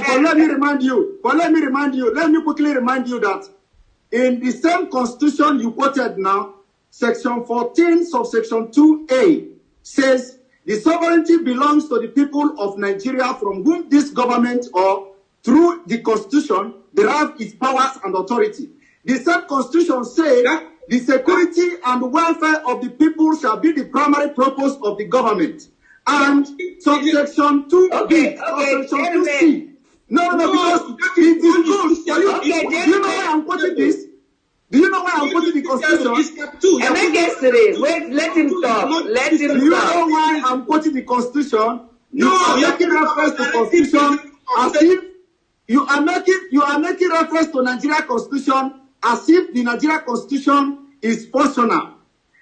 let me quickly remind you that in the same constitution you quoted now, section 14, subsection 2A says the sovereignty belongs to the people of Nigeria from whom this government or through the constitution derive its powers and authority. The same constitution says the security and welfare of the people shall be the primary purpose of the government. And subsection 2B, subsection 2C. No, because it is good. Do you know why I'm quoting this? Do you know why I'm quoting the constitution? Emekesiri, wait, let him talk. Let him talk. Do you know why I'm quoting the constitution? You are making reference to constitution as if you are making reference to Nigeria constitution as if the Nigeria constitution is functional.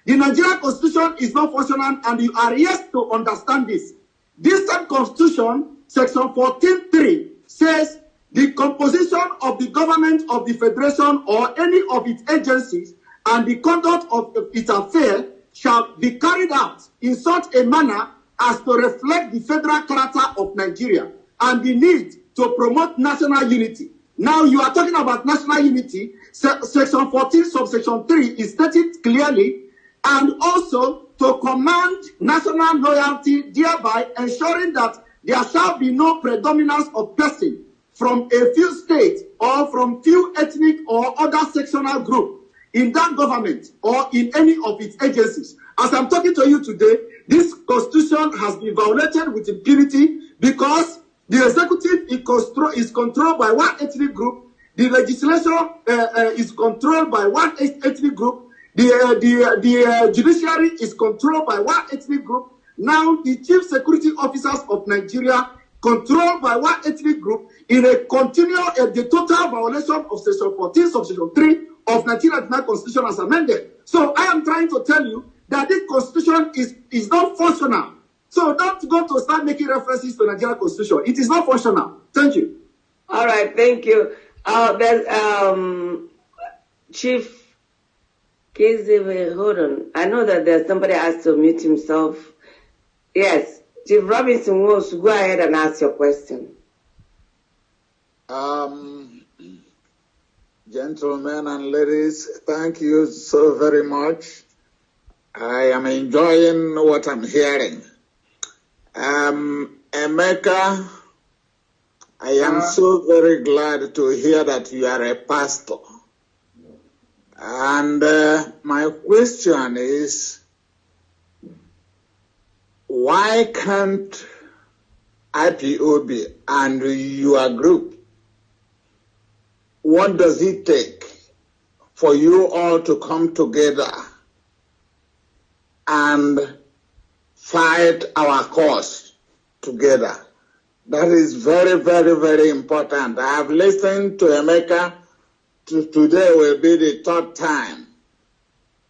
The Nigerian constitution is not functional, and you are yet to understand this. This same constitution, section 14.3, says the composition of the government of the federation or any of its agencies and the conduct of its affairs shall be carried out in such a manner as to reflect the federal character of Nigeria and the need to promote national unity. Now you are talking about national unity. Section 14, subsection 3 is stated clearly, and also to command national loyalty, thereby ensuring that there shall be no predominance of person from a few states or from few ethnic or other sectional group in that government or in any of its agencies. As I'm talking to you today, this constitution has been violated with impunity because the executive is controlled by one ethnic group, the legislature is controlled by one ethnic group, the judiciary is controlled by one ethnic group. Now the chief security officers of Nigeria controlled by one ethnic group in a continual, the total violation of section 14, subsection 3 of 1999 Constitution as amended. So I am trying to tell you that this constitution is not functional. So don't go to start making references to Nigerian constitution. It is not functional. Thank you. All right, thank you. There's Chief Kizzy, hold on. I know that there's somebody has to mute himself. Yes, Chief Robinson wants to go ahead and ask your question. Gentlemen and ladies, thank you so very much. I am enjoying what I'm hearing. Emeka, I am so very glad to hear that you are a pastor. And my question is, why can't IPOB and your group, what does it take for you all to come together and fight our cause together? That is very, very, very important. I have listened to Emeka. Today will be the third time.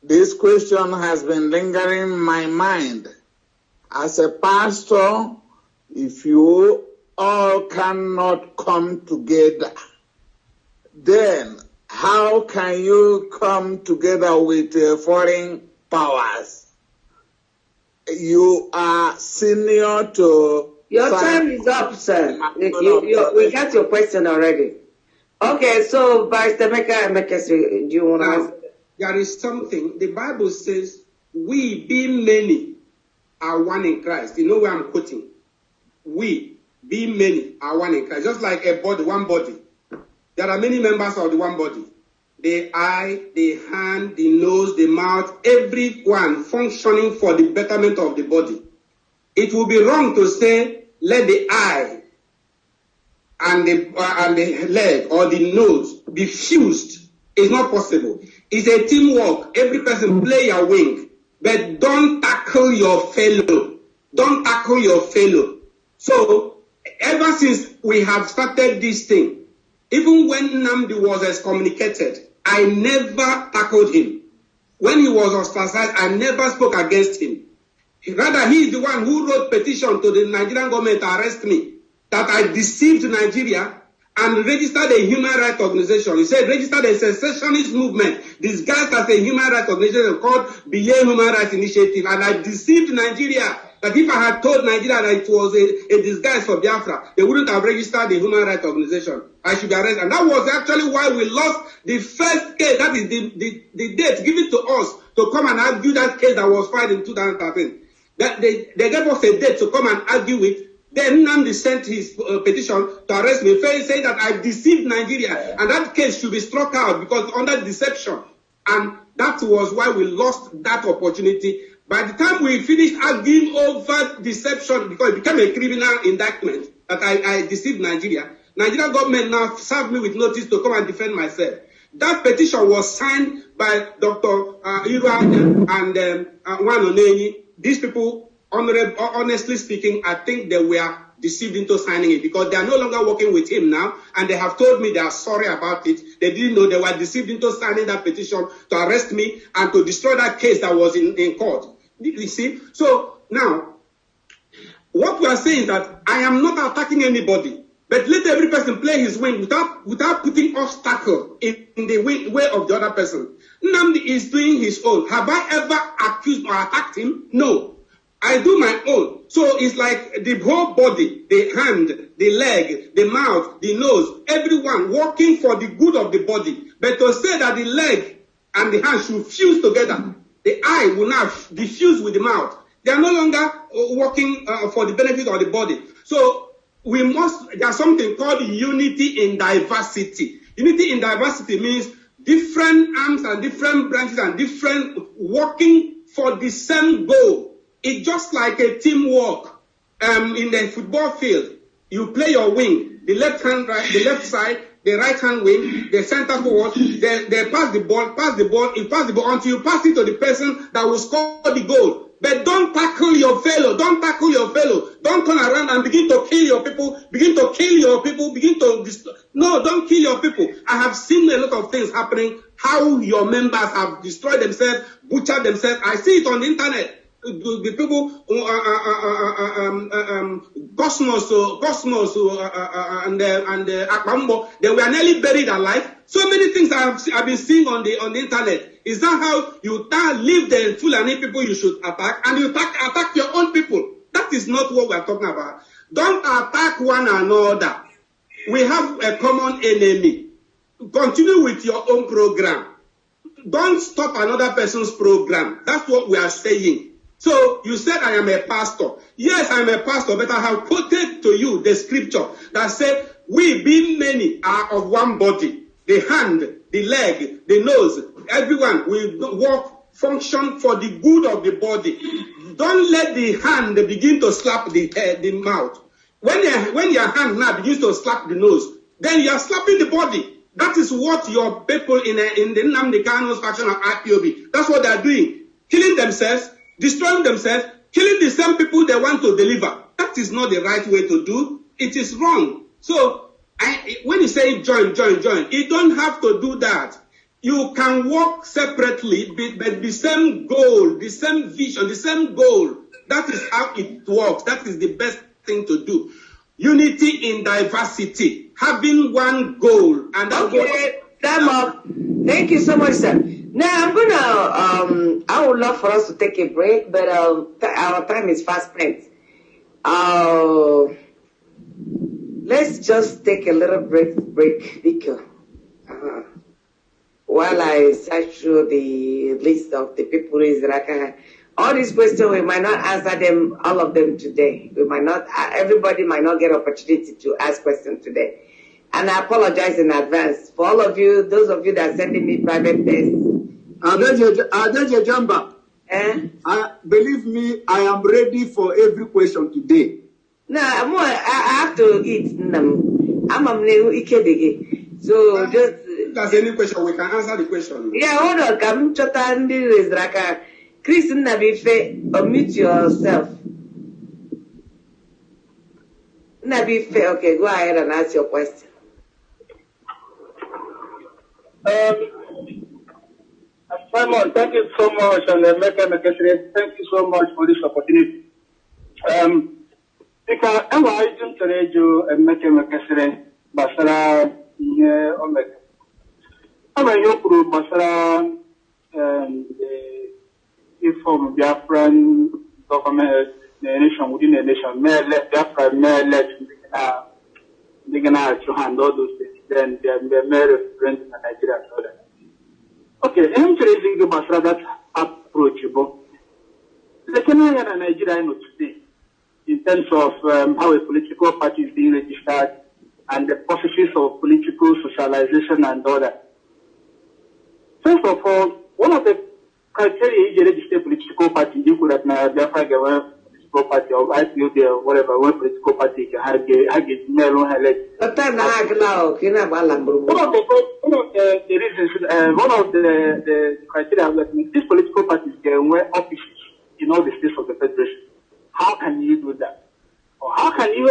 This question has been lingering in my mind. As a pastor, if you all cannot come together, then how can you come together with foreign powers? You are senior to... Your time is up, sir. We got your question already. Okay, so Barrister Emekesiri, do you want to ask? There is something, the Bible says, we being many are one in Christ. You know where I'm quoting? We being many are one in Christ. Just like a body, one body. There are many members of the one body. The eye, the hand, the nose, the mouth, everyone functioning for the betterment of the body. It will be wrong to say, let the eye and the leg or the nose be fused. It's not possible. It's a teamwork. Every person play your wing, but don't tackle your fellow. Don't tackle your fellow. So ever since we have started this thing, even when Nnamdi was excommunicated, I never tackled him. When he was ostracized, I never spoke against him. Rather, he is the one who wrote petition to the Nigerian government to arrest me, that I deceived Nigeria and registered a human rights organization. He said registered a secessionist movement disguised as a human rights organization called BA Human Rights Initiative, and I deceived Nigeria That if I had told Nigeria that it was a disguise for Biafra, they wouldn't have registered the human rights organization. I should be arrested. And that was actually why we lost the first case. That is the date given to us to come and argue that case that was filed in 2013. That they gave us a date to come and argue with. Then Nnamdi sent his petition to arrest me, saying that I deceived Nigeria, and that case should be struck out because under deception. And that was why we lost that opportunity. By the time we finished arguing over deception, because it became a criminal indictment that I deceived Nigeria, Nigerian government now served me with notice to come and defend myself. That petition was signed by Dr. Ira and Wanoneni. These people, honestly speaking, I think they were deceived into signing it because they are no longer working with him now, and they have told me they are sorry about it. They didn't know they were deceived into signing that petition to arrest me and to destroy that case that was in court. You see? So now, what we are saying is that I am not attacking anybody, but let every person play his wing without putting obstacle in the way of the other person. Nnamdi is doing his own. Have I ever accused or attacked him? No. I do my own. So it's like the whole body, the hand, the leg, the mouth, the nose, everyone working for the good of the body. But to say that the leg and the hand should fuse together, the eye will now be fused with the mouth. They are no longer working for the benefit of the body. So there's something called unity in diversity. Unity in diversity means different arms and different branches and different working for the same goal. It's just like a teamwork in the football field. You play your wing, the left side, the right hand wing, the center forward, they pass the ball, you pass the ball until you pass it to the person that will score the goal. But don't tackle your fellow, don't turn around and begin to kill your people, No, don't kill your people. I have seen a lot of things happening, how your members have destroyed themselves, butchered themselves. I see it on the internet. The people, Cosmos, and Akbambo, they were nearly buried alive. So many things I've been seeing on the internet. Is that how you leave the Fulani people you should attack, and you attack your own people? That is not what we are talking about. Don't attack one another. We have a common enemy. Continue with your own program. Don't stop another person's program. That's what we are saying. So you said I am a pastor. Yes, I am a pastor, but I have quoted to you the scripture that said, we being many are of one body. The hand, the leg, the nose, everyone will function for the good of the body. Don't let the hand begin to slap the mouth. When your hand now begins to slap the nose, then you are slapping the body. That is what your people in the Nnamdi Kanu's faction of IPOB, that's what they are doing. Killing themselves, destroying themselves, killing the same people they want to deliver. That is not the right way to do. It is wrong. So when you say join, you don't have to do that. You can work separately, but the same goal, the same vision, the same goal. That is how it works. That is the best thing to do. Unity in diversity, having one goal. And okay, time up. Thank you so much, sir. Now, I would love for us to take a break, but our time is fast spent. Let's just take a little break, Vicky. While I search through the list of the people all these questions, we might not answer them, all of them today. Everybody might not get opportunity to ask questions today. And I apologize in advance for all of you, those of you that are sending me private texts. Adaejiagamba, believe me, I am ready for every question today. No, I have to eat. So just... That's any question, we can answer the question. Yeah, hold on. Chris Nabife, unmute yourself. Nabife, okay, go ahead and ask your question. Simon, thank you so much, and Emekesiri, thank you so much for this opportunity. Because I didn't tell you Emekesiri, Basara, Omek. I'm a young Basara, from Biafran government nation within a nation, Biafra, they're gonna to handle all those things. Then they're mere reference in Nigeria and all that. Okay, I'm raising the Basra that's approachable. The Kenyan and Nigeria know today, in terms of how a political party is being registered and the processes of political socialization and all that. First of all, one of the criteria you register political party, you could have Biafra political party or IPOB or whatever, one political party can have a mail on her. One of the reasons, one of the criteria that these political parties can wear offices in all the states of the Federation. How can you do that? Or how can you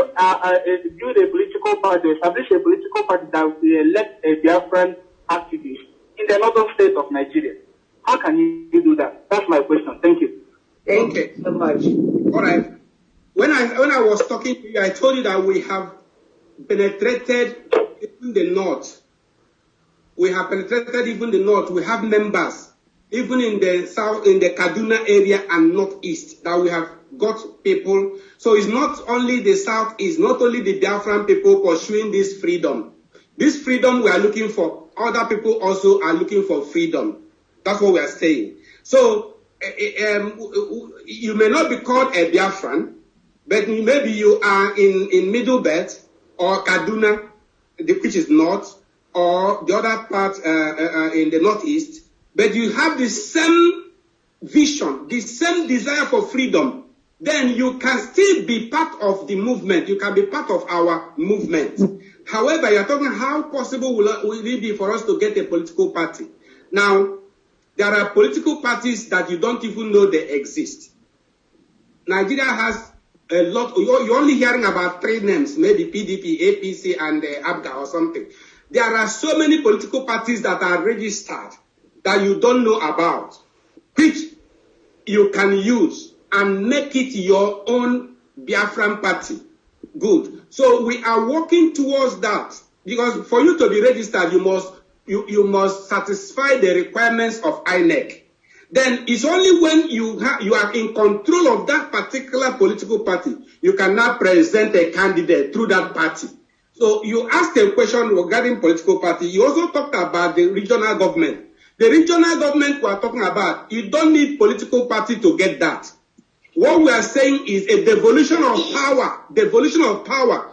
build a political party, establish a political party that will elect a Biafran activist in the northern state of Nigeria? How can you do that? That's my question. Thank you. Thank you so much. All right. When I was talking to you, I told you that we have penetrated even the north. We have penetrated even the north. We have members even in the south, in the Kaduna area and northeast, that we have got people. So it's not only the southeast, not only the Biafran people pursuing this freedom. This freedom we are looking for. Other people also are looking for freedom. That's what we are saying. So you may not be called a Biafran, but maybe you are in Middle Belt or Kaduna, which is north, or the other part in the northeast, but you have the same vision, the same desire for freedom, then you can still be part of the movement. You can be part of our movement. However, you're talking how possible will it be for us to get a political party? Now, there are political parties that you don't even know they exist. Nigeria has a lot. You're only hearing about 3 names, maybe PDP, APC, and ABGA or something. There are so many political parties that are registered that you don't know about, which you can use and make it your own Biafran party. Good. So we are working towards that, because for you to be registered, you must satisfy the requirements of INEC. Then it's only when you are in control of that particular political party, you can now present a candidate through that party. So you asked a question regarding political party. You also talked about the regional government. The regional government we are talking about, you don't need political party to get that. What we are saying is a devolution of power,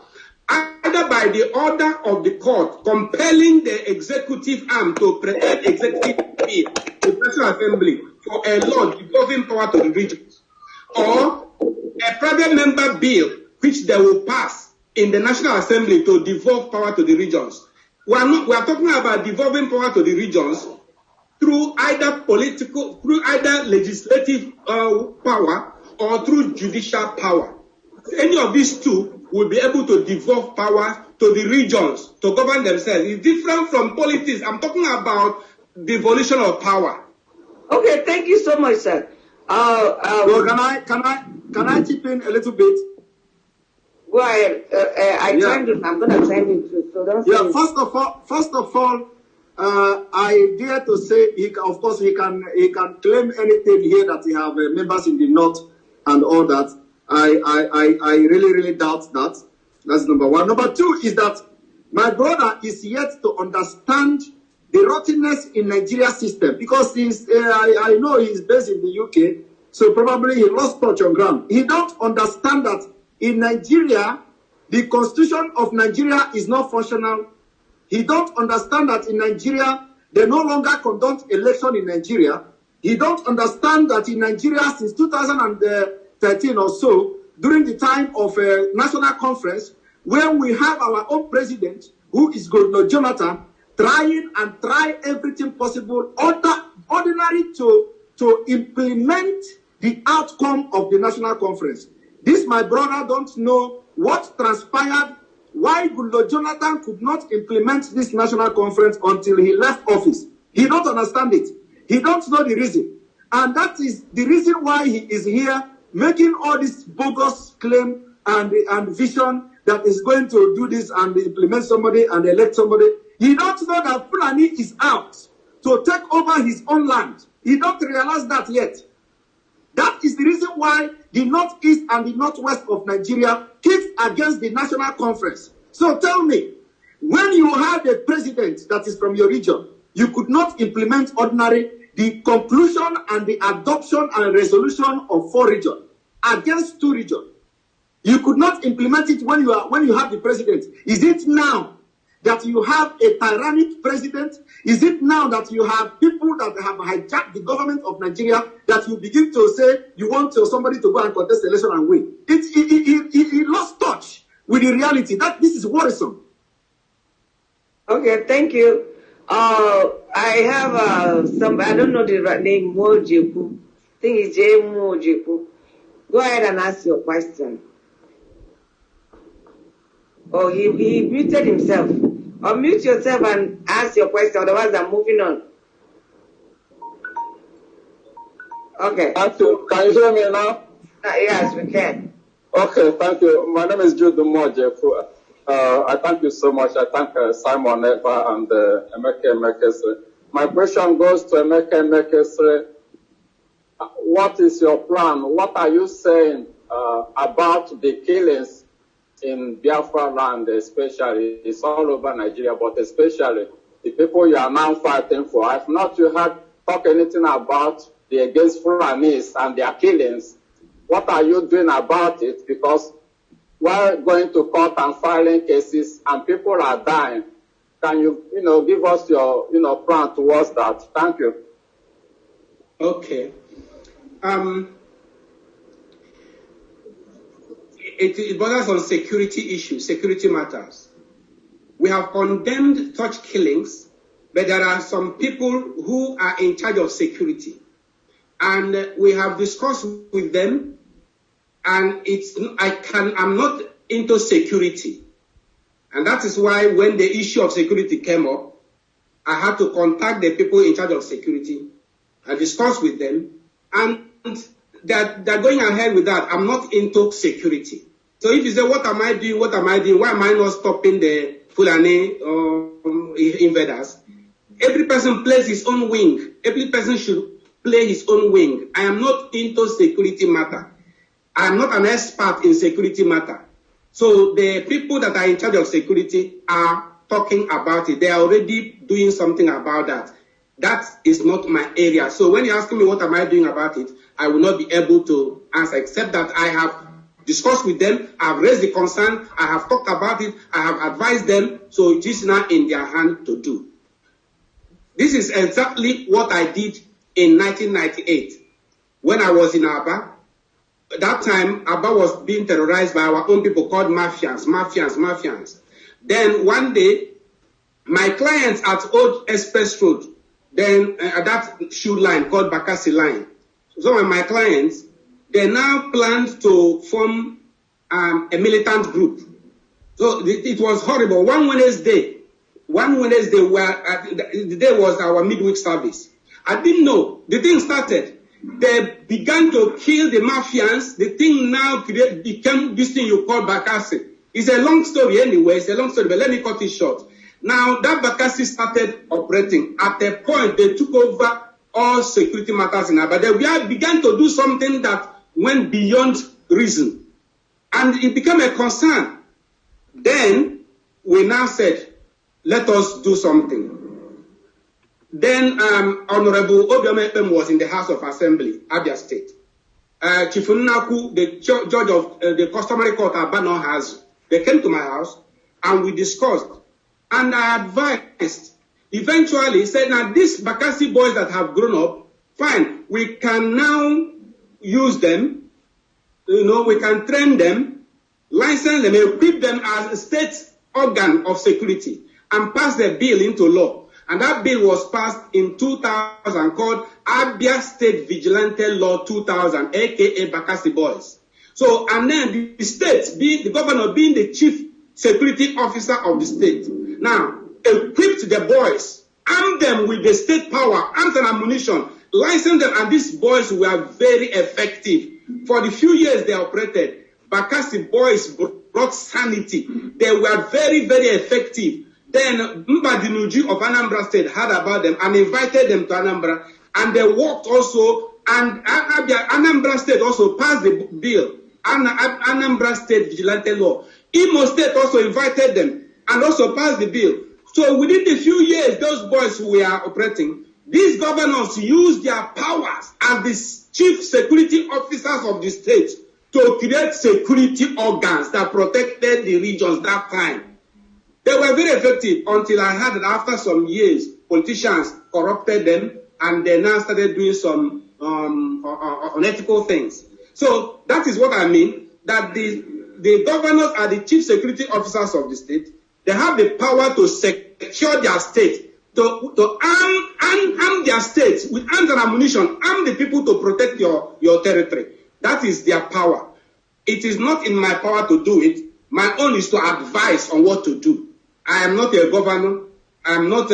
either by the order of the court, compelling the executive arm to present executive bill to the National Assembly for a law devolving power to the regions, or a private member bill which they will pass in the National Assembly to devolve power to the regions. We are talking about devolving power to the regions through either legislative power or through judicial power. Any of these two will be able to devolve power to the regions to govern themselves. It's different from politics. I'm talking about devolution of power. Okay, thank you so much, sir. So can I chip in a little bit? Go ahead. I'm going to chime in too. So don't yeah. First of all, I dare to say, he can claim anything here that he have members in the north and all that. I really doubt that. That's number one. Number two is that my brother is yet to understand the rottenness in Nigeria system, because I know he's based in the UK, so probably he lost touch on ground. He don't understand that in Nigeria, the constitution of Nigeria is not functional. He don't understand that in Nigeria, they no longer conduct election in Nigeria. He don't understand that in Nigeria since 2013 or so, during the time of a national conference, where we have our own president, who is Governor Jonathan, trying everything possible, ordinary to implement the outcome of the national conference. This, my brother, don't know what transpired, why Governor Jonathan could not implement this national conference until he left office. He don't understand it. He don't know the reason. And that is the reason why he is here making all this bogus claim and vision that is going to do this and implement somebody and elect somebody. He don't know that Fulani is out to take over his own land. He don't realize that yet. That is the reason why the northeast and the northwest of Nigeria kicked against the National Conference. So tell me, when you have a president that is from your region, you could not implement the conclusion and the adoption and resolution of 4 regions against 2 regions. You could not implement it when you have the president. Is it now that you have a tyrannic president? Is it now that you have people that have hijacked the government of Nigeria that you begin to say you want somebody to go and contest the election and win? He lost touch with the reality. This is worrisome. Okay, thank you. I have I don't know the right name, Mojiku. I think it's J. Mojiku. Go ahead and ask your question. Oh, he muted himself. Unmute yourself and ask your question, otherwise I'm moving on. Okay. Thank you. Can you hear me now? Yes, we can. Okay, thank you. My name is Jude Mojefu. I thank you so much. I thank Simon Ekpa and Emekesiri. My question goes to Emekesiri. What is your plan? What are you saying about the killings in Biafra land, especially? It's all over Nigeria, but especially the people you are now fighting for. I've not you heard talk anything about the against Fulanis and their killings. What are you doing about it? Because we're going to court and filing cases and people are dying. Can you, give us your, plan towards that? Thank you. Okay. It borders on security issues, security matters. We have condemned such killings, but there are some people who are in charge of security. And we have discussed with them, and I'm not into security. And that is why when the issue of security came up, I had to contact the people in charge of security and discuss with them. And they're going ahead with that. I'm not into security. So if you say, what am I doing? What am I doing? Why am I not stopping the Fulani invaders? Every person plays his own wing. Every person should play his own wing. I am not into security matter. I am not an expert in security matter. So the people that are in charge of security are talking about it. They are already doing something about that. That is not my area. So when you're asking me what am I doing about it, I will not be able to answer, except that I have discussed with them, I have raised the concern, I have talked about it, I have advised them, so it is now in their hand to do. This is exactly what I did in 1998 when I was in Aba. At that time, Aba was being terrorized by our own people called mafians. Then one day, my clients at Old Express Road, then at that shoe line called Bakassi line, some of my clients, they now planned to form a militant group. So it was horrible. One Wednesday, the day was our midweek service. I didn't know. The thing started. They began to kill the mafians. The thing now became this thing you call Bakassi. It's a long story anyway. It's a long story, but let me cut it short. Now, that Bakassi started operating. At a point, they took over all security matters in Aba. They began to do something that went beyond reason. And it became a concern. Then, we now said, let us do something. Then, Honorable Obioma was in the House of Assembly, Abia State. Chief Nnaku, the judge of the Customary Court at Barr has, they came to my house and we discussed. And I advised, eventually, he said, now these Bakassi boys that have grown up, fine, we can now use them, we can train them, license them, equip them as a state organ of security, and pass the bill into law. And that bill was passed in 2000 called Abia State Vigilante Law 2000, aka Bakassi Boys. So, and then the state, the governor being the chief security officer of the state, now equipped the boys, armed them with the state power, arms and ammunition, licensed them, and these boys were very effective. For the few years they operated, Bakassi boys brought sanity. They were very, very effective. Then Mbadinuji of Anambra State heard about them and invited them to Anambra, and they worked also And Anambra State also passed the bill, Anambra State Vigilante Law. Imo State also invited them and also passed the bill. So within the few years those boys were operating, these governors used their powers as the chief security officers of the state to create security organs that protected the regions that time. They were very effective until I heard that after some years, politicians corrupted them and they now started doing some unethical things. So that is what I mean, that the governors are the chief security officers of the state. They have the power to secure their state, to arm their states with arms and ammunition, arm the people to protect your territory. That is their power. It is not in my power to do it. My own is to advise on what to do. I am not a governor. I am not,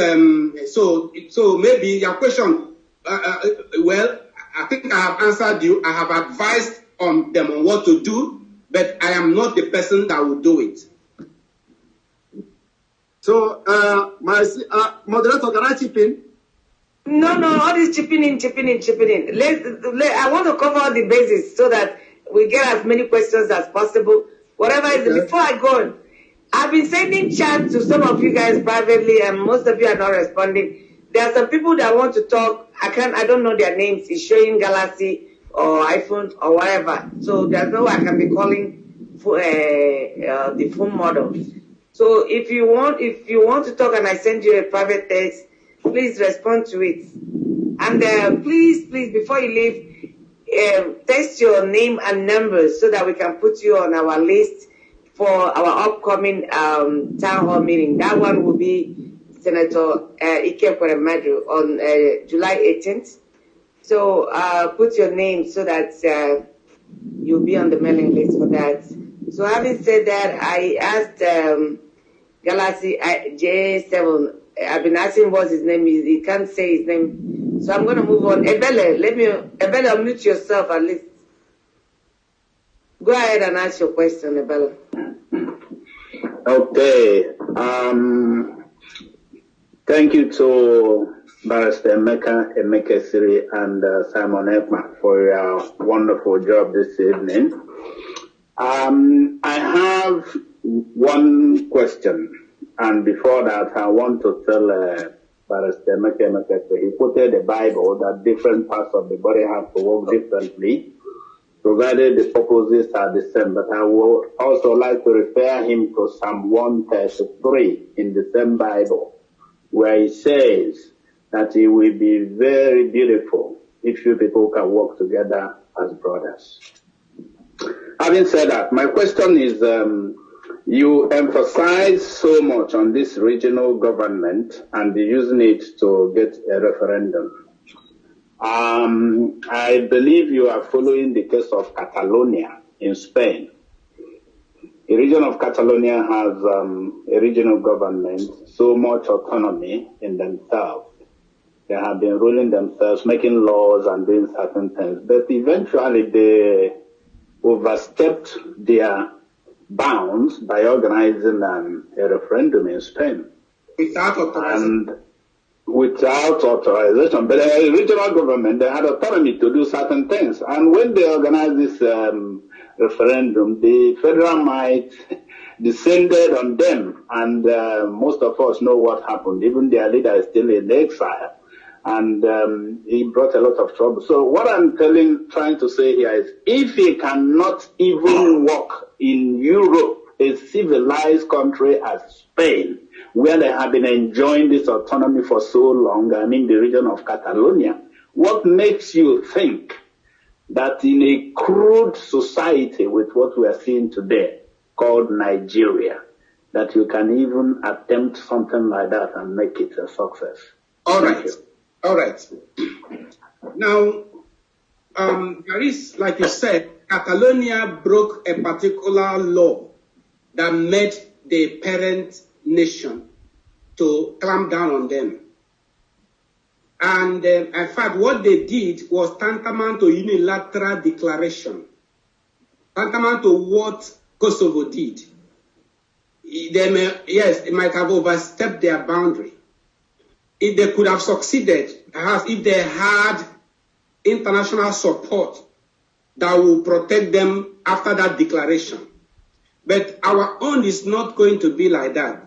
so maybe your question, well, I think I have answered you. I have advised on them on what to do, but I am not the person that will do it. So, my moderator, can I chip in? No, all this chipping in. I want to cover all the bases so that we get as many questions as possible. Whatever is it. Before I go on, I've been sending chat to some of you guys privately, and most of you are not responding. There are some people that want to talk. I don't know their names. It's showing Galaxy or iPhone or whatever. So there's no way I can be calling for the phone model. So if you want to talk and I send you a private text, please respond to it. And please, before you leave, text your name and numbers so that we can put you on our list for our upcoming town hall meeting. That one will be Senator Ikekwe on July 18th. So put your name so that you'll be on the mailing list for that. So having said that, I asked Galaxy J7. I've been asking what his name is. He can't say his name. So I'm going to move on. Ebele, Ebele, unmute yourself at least. Go ahead and ask your question, Ebele. Okay. Thank you to Barrister Emekesiri and Simon Ekpa for your wonderful job this evening. I have one question, and before that, I want to tell Barrister Emekesiri, he quoted the Bible that different parts of the body have to work differently, provided the purposes are the same. But I would also like to refer him to Psalm 133 in the same Bible, where it says that it will be very beautiful if you people can work together as brothers. Having said that, my question is, you emphasize so much on this regional government and using it to get a referendum. I believe you are following the case of Catalonia in Spain. The region of Catalonia has a regional government, so much autonomy in themselves. They have been ruling themselves, making laws and doing certain things. But eventually they overstepped their bounds by organizing a referendum in Spain. Without authorization. Without authorization. But the regional government, they had autonomy to do certain things. And when they organized this referendum, the federal might descended on them, and most of us know what happened. Even their leader is still in exile, and he brought a lot of trouble. So what I'm trying to say here is, if he cannot even work in Europe, a civilized country as Spain, where they have been enjoying this autonomy for so long, I mean the region of Catalonia, what makes you think that in a crude society with what we are seeing today, called Nigeria, that you can even attempt something like that and make it a success? All right. Now, there is, like you said, Catalonia broke a particular law that made the parent nation to clamp down on them. And in fact, what they did was tantamount to unilateral declaration, tantamount to what Kosovo did. They might have overstepped their boundary. If they could have succeeded, perhaps if they had international support that will protect them after that declaration. But our own is not going to be like that.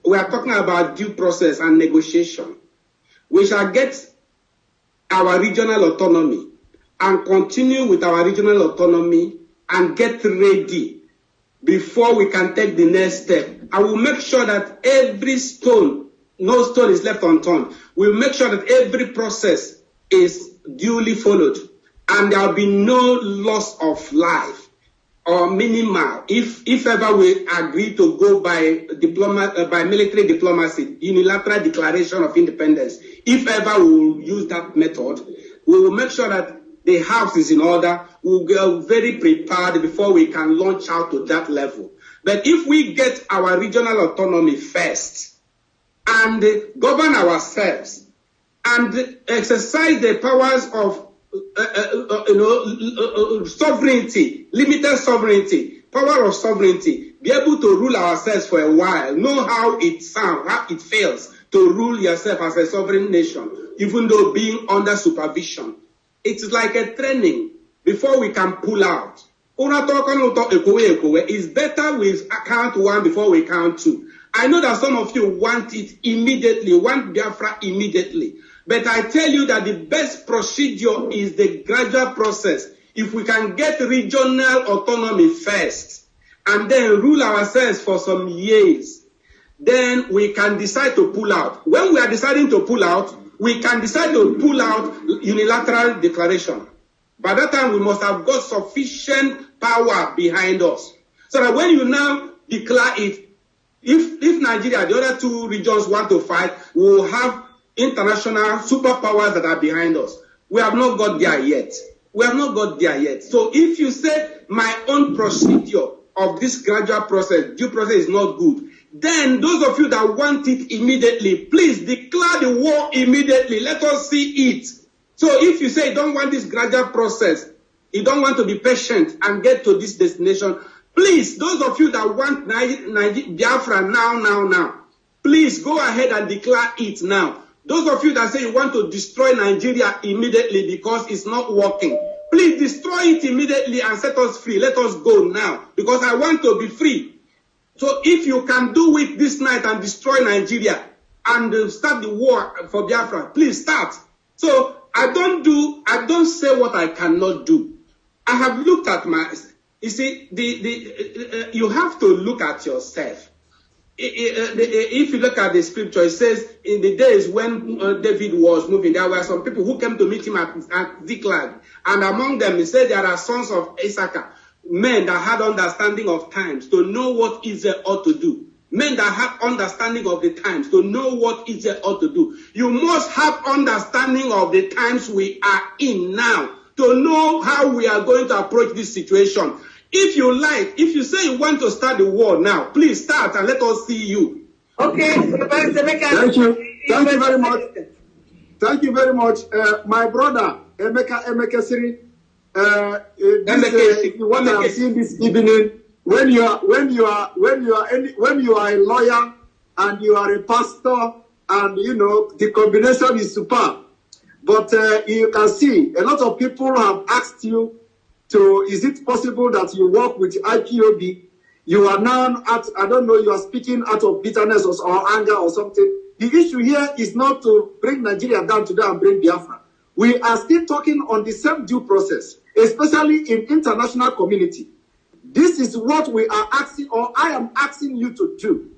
We are talking about due process and negotiation. We shall get our regional autonomy and continue with our regional autonomy and get ready before we can take the next step. I will make sure that every stone, no stone is left unturned. We'll make sure that every process is duly followed and there will be no loss of life or minimal if ever we agree to go by military diplomacy, unilateral declaration of independence. If ever we will use that method, we will make sure that the house is in order. We'll get very prepared before we can launch out to that level. But if we get our regional autonomy first and govern ourselves and exercise the powers of sovereignty, limited sovereignty, power of sovereignty, be able to rule ourselves for a while, know how it sounds, how it feels to rule yourself as a sovereign nation, even though being under supervision. It's like a training before we can pull out. It's better we count one before we count two. I know that some of you want it immediately, want Biafra immediately. But I tell you that the best procedure is the gradual process. If we can get regional autonomy first and then rule ourselves for some years, then we can decide to pull out. When we are deciding to pull out, we can decide to pull out unilateral declaration. By that time, we must have got sufficient power behind us. So that when you now declare it, if Nigeria, the other two regions want to fight, we will have international superpowers that are behind us. We have not got there yet. We have not got there yet. So if you say my own procedure of this gradual process, due process is not good, then those of you that want it immediately, please declare the war immediately. Let us see it. So if you say you don't want this gradual process, you don't want to be patient and get to this destination, please, those of you that want Biafra now, please go ahead and declare it now. Those of you that say you want to destroy Nigeria immediately because it's not working, please destroy it immediately and set us free. Let us go now because I want to be free. So if you can do it this night and destroy Nigeria and start the war for Biafra, please start. So I don't say what I cannot do. I have looked at you see, you have to look at yourself. If you look at the scripture, it says in the days when David was moving, there were some people who came to meet him at Ziklag. And among them, he said there are sons of Issachar, men that had understanding of times to know what Israel ought to do. Men that have understanding of the times to know what Israel ought to do. You must have understanding of the times we are in now to know how we are going to approach this situation. If you like, if you say you want to start the war now, please start and let us see you. Okay. Thank you. Thank you very much. Thank you very much. My brother, Emekesiri, what I have seen this evening, when you are a lawyer and you are a pastor, and you know the combination is superb. But you can see a lot of people have asked you to, is it possible that you work with IPOB? You are now I don't know, you are speaking out of bitterness or anger or something. The issue here is not to bring Nigeria down today and bring Biafra. We are still talking on the same due process, especially in international community. This is what we are asking, or I am asking you to do.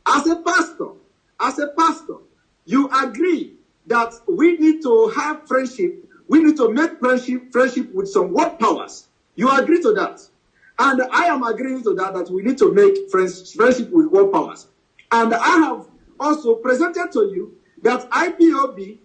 As a pastor, you agree that we need to have friendship. We need to make friendship with some world powers. You agree to that. And I am agreeing to that we need to make friendship with world powers. And I have also presented to you that IPOB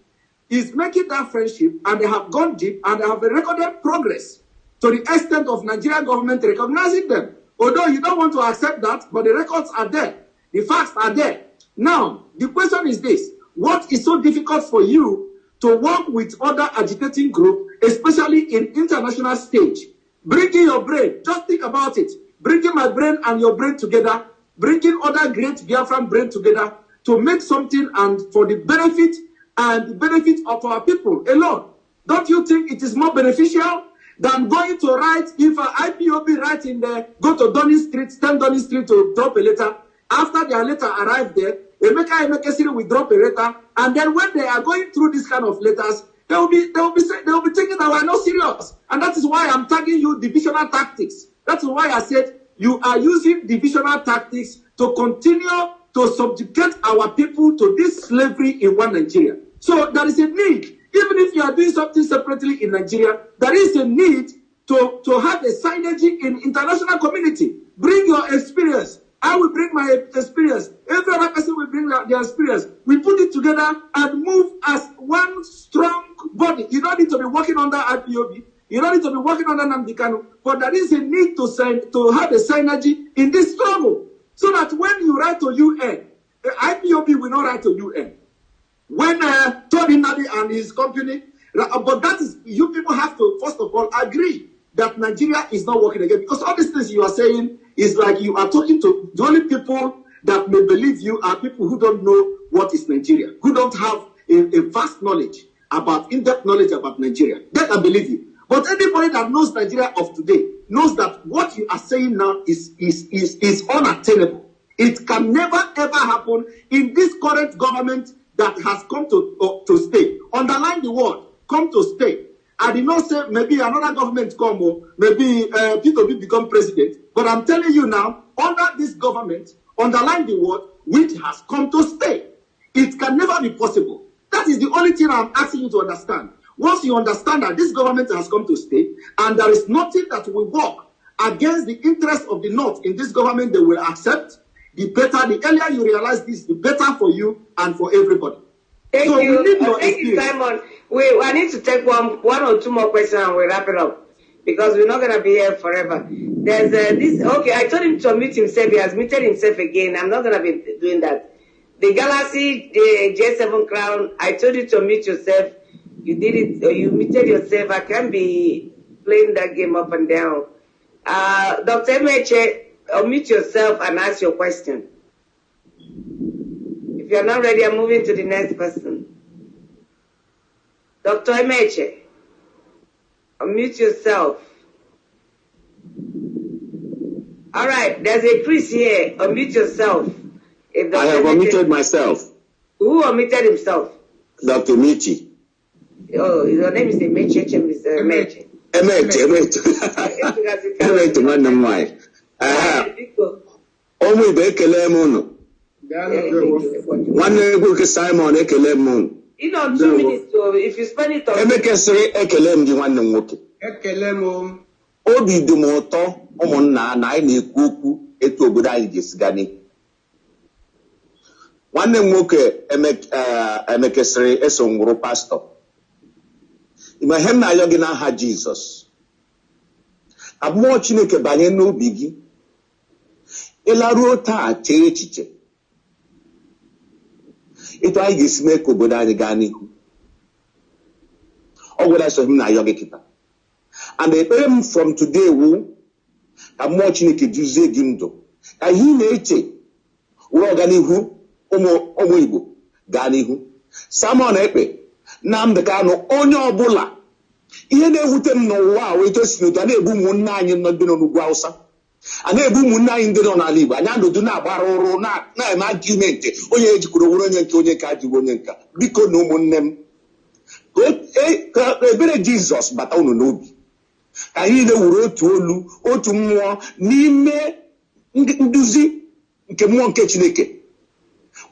is making that friendship, and they have gone deep, and they have recorded progress to the extent of Nigerian government recognizing them. Although you don't want to accept that, but the records are there. The facts are there. Now, the question is this. What is so difficult for you to work with other agitating groups, especially in international stage? Bringing your brain, just think about it. Bringing my brain and your brain together, bringing other great Biafran brain together to make something and for the benefit and the benefit of our people alone. Don't you think it is more beneficial than going to write, if an IPOB write in there, go to Downing Street, stand Downing Street to drop a letter. After their letter arrived there, Emekesiri will drop a letter, and then when they are going through this kind of letters, they will be thinking that we are not serious. And that is why I'm tagging you divisional tactics. That is why I said you are using divisional tactics to continue to subjugate our people to this slavery in one Nigeria. So there is a need, even if you are doing something separately in Nigeria, there is a need to have a synergy in international community. Bring your experience. I will bring my experience. Every other person will bring their experience. We put it together and move as one strong body. You don't need to be working under IPOB. You don't need to be working under Nnamdi Kanu. But there is a need to have a synergy in this struggle. So that when you write to UN, the IPOB will not write to UN. When Tony Nnamdi and his company, but that is, you people have to, first of all, agree that Nigeria is not working again. Because all these things you are saying is like you are talking to the only people that may believe you are people who don't know what is Nigeria, who don't have a vast knowledge about, in-depth knowledge about Nigeria. That I believe you. But anybody that knows Nigeria of today knows that what you are saying now is unattainable. It can never ever happen in this current government that has come to stay. Underline the word, come to stay. I did not say maybe another government come or maybe P2B become president. But I'm telling you now, under this government, underline the word, which has come to stay. It can never be possible. That is the only thing I'm asking you to understand. Once you understand that this government has come to stay, and there is nothing that will work against the interest of the North in this government they will accept, the better, the earlier you realize this, the better for you and for everybody. Thank so you. We need your Thank you, Simon. I need to take one or two more questions and we'll wrap it up, because we're not going to be here forever. There's this, okay, I told him to unmute himself. He has muted himself again. I'm not going to be doing that. The Galaxy, the J7 Crown, I told you to unmute yourself. You did it, or you muted yourself. I can't be playing that game up and down. Dr. Emeche, unmute yourself and ask your question. If you're not ready, I'm moving to the next person. Dr. Emeche, unmute yourself. All right, there's a Chris here. Unmute yourself. If I have unmuted myself. Who unmuted himself? Dr. Michi. Oh, your name is Emeche, Mr. Emeche. Emeche. Emeche, nwanne m nwanyị. Ụmụ Igbo ekele m unu. Nwanne egwu nke Simon ekele m unu. You know, 2 minutes, so if you spend it on... Emekesiri ekele m gị nwanne m nwoke. Ekele m. Obi dị m ụtọ ụmụnna na anyị na-ekwu okwu etu obodo anyị ga-esiga n'ihu. Nwanne m nwoke Emekesiri eso nwụrụ pastọ. Ime ihe m na-ayọ gị n'aha Jizọs. Mmụọ Chineke banye n'obi gị. Ịlaruo taa chee echiche. Etu anyị ga-esi mee ka obodo anyị gaa n'ihu. Ọ gwara so m na-ayọ gị kịta. And ekpere m from today wu ka mmụọ Chineke duzie gị ndụ. Ka ihe na-eche were ọganihu ụmụ Igbo gaa n'ihu. Simon Ekpe, Nnamdi Kanu, onye ọbụla ihe na-ewute m n'ụwa a wee tosi n'otu a na-egbu ụmụnne anyị ndị nọ n'ugwu Hausa, a na-egbu ụmụnne anyị ndị nọ n'ala Igbo, anyị anọdụ na-agbara ụrụ na-eme agụmentị onye ejikwuru were onye nke onye ka ajụrụ onye nka. Biko na ụmụnne m ka ebere Jizọs bata unu n'obi, ka anyị na-ewuru otu olu otu mmụọ n'ime nduzi nke mmụọ nke Chineke.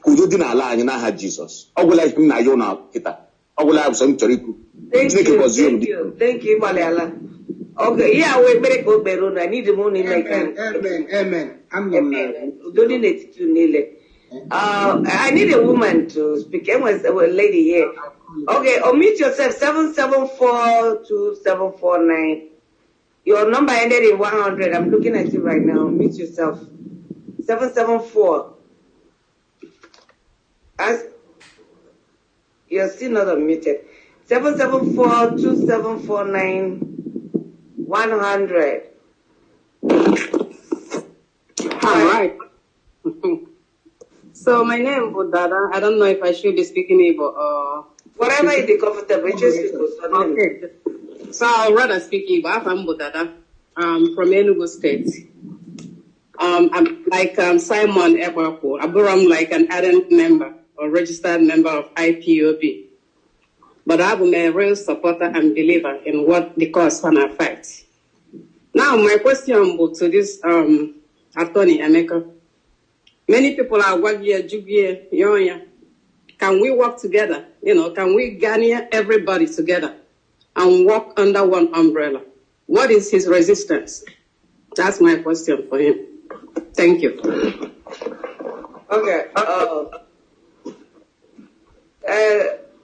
Ka udo dị n'ala anyị n'aha Jizọs. Ọ gwụla ihe m na ya ụlọ kịta. Ọ gwụla abụsọ m chọrọ ikwu. Thank you, Maliala. Okay, yeah, we better go Beruna. I need the money like Amen. Don't need to kneel it. I need a woman to speak. I was a lady here. Okay, unmute yourself. 7742749. Your number ended in 100. I'm looking at you right now. Unmute yourself. 774. You're still not unmuted. 7742749. 100. All right. So my name is Dada. I don't know if I should be speaking Igbo or Whatever you be comfortable, just Okay. So I'll rather speak Igbo. I'm Budada. From Enugu State. I'm like Simon Ekpa. I'm like an ardent member or registered member of IPOB. But I'm a real supporter and believer in what the cause wanna fight. Now my question to this attorney Emeka. Many people are Wagia, Jugia, Yonya. Can we work together? Can we gather everybody together and work under one umbrella? What is his resistance? That's my question for him. Thank you. Okay.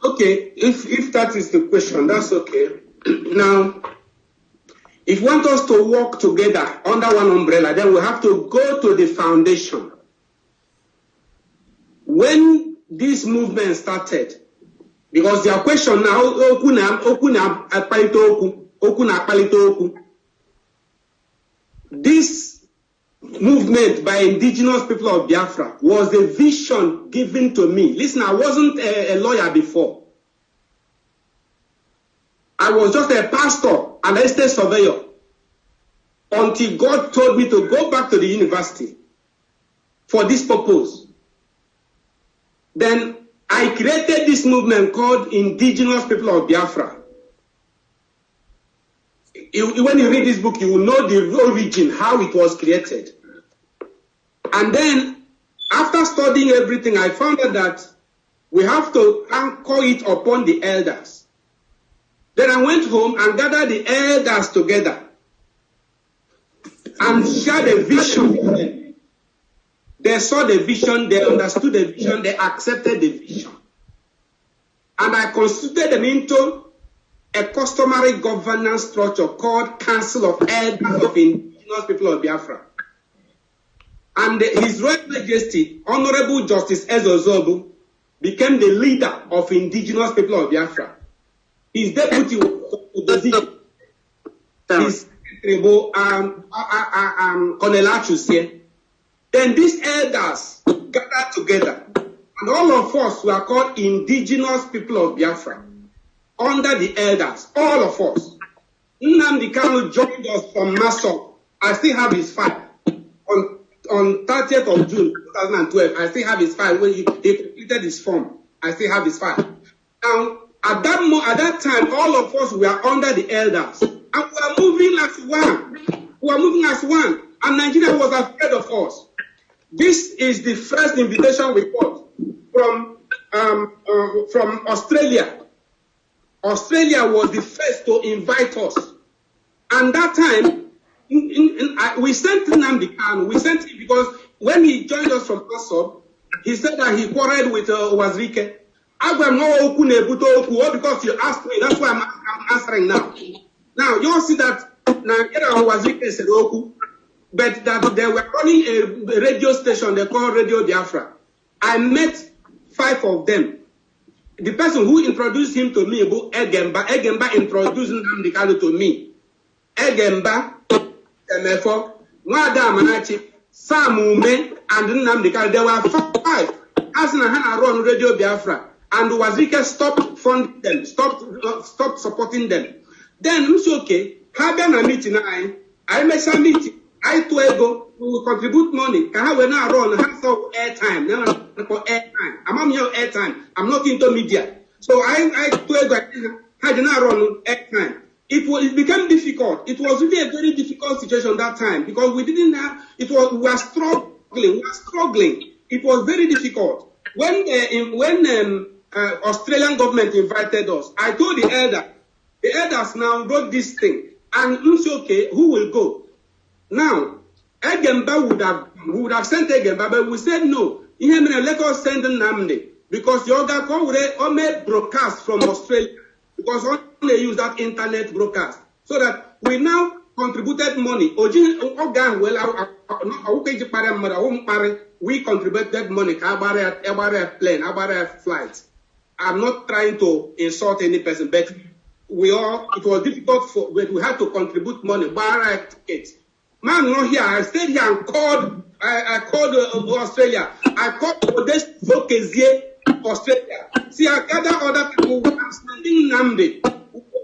Okay, if that is the question, that's okay. Now, if you want us to work together under one umbrella, then we have to go to the foundation. When this movement started, because their question now, this movement by indigenous people of Biafra was a vision given to me. Listen, I wasn't a lawyer before. I was just a pastor and a state surveyor until God told me to go back to the university for this purpose. Then I created this movement called Indigenous People of Biafra. When you read this book, you will know the origin, how it was created. And then, after studying everything, I found out that we have to anchor it upon the elders. Then I went home and gathered the elders together and shared a vision. They saw the vision, they understood the vision, they accepted the vision. And I constituted them into a customary governance structure called Council of Elders of Indigenous People of Biafra. And His Royal Majesty, Honorable Justice Ezozobu, became the leader of Indigenous People of Biafra. His deputy was his Colonel Achusie. Then these elders gathered together, and all of us were called Indigenous People of Biafra, under the elders, all of us. Nnamdi Kalu joined us from Maso. I still have his file. On 30th of June 2012, I still have his file when he completed his form. I still have his file. Now, at that time, all of us were under the elders, and we were moving as one. We were moving as one, and Nigeria was afraid of us. This is the first invitation we got from Australia. Australia was the first to invite us, and that time we sent Nnamdi Kanu. We sent him because when he joined us from ASOB, he said that he quarreled with Wazirike. Because you asked me, that's why I'm answering now. Now you all see that Wazirike said Oku, but that they were running a radio station they call Radio Biafra. I met 5 of them. The person who introduced him to me, Egemba introduced Nnamdi Kanu to me. Egemba, Emefo, Nwada Amanachi, Sam Ume, and Nnamdi Kanu. There were 5. Asina Hana run Radio Biafra, and Wazirike stopped funding them, stopped supporting them. Then it's okay. Have a meeting. I make some meeting. I to ego, we will contribute money. Can have now run airtime. Now for airtime. I'm here airtime. I'm not into media. So I to ego had now run airtime. It became difficult. It was really a very difficult situation that time because we didn't have. We were struggling. We were struggling. It was very difficult. When Australian government invited us, I told the elders now wrote this thing, and it's okay. Who will go? Now, Egemba would have sent Egemba, but we said no. Let us send Nnamdi because Yoga only broadcast from Australia because only use that internet broadcast. So that we now contributed money. We contributed money. Plane, flights. I'm not trying to insult any person, but it was difficult but we had to contribute money, buy tickets. Man, not here. I stayed here and called. I called Australia. I called Adaejiagamba Australia. See, I gather other people. I'm sending Nnamdi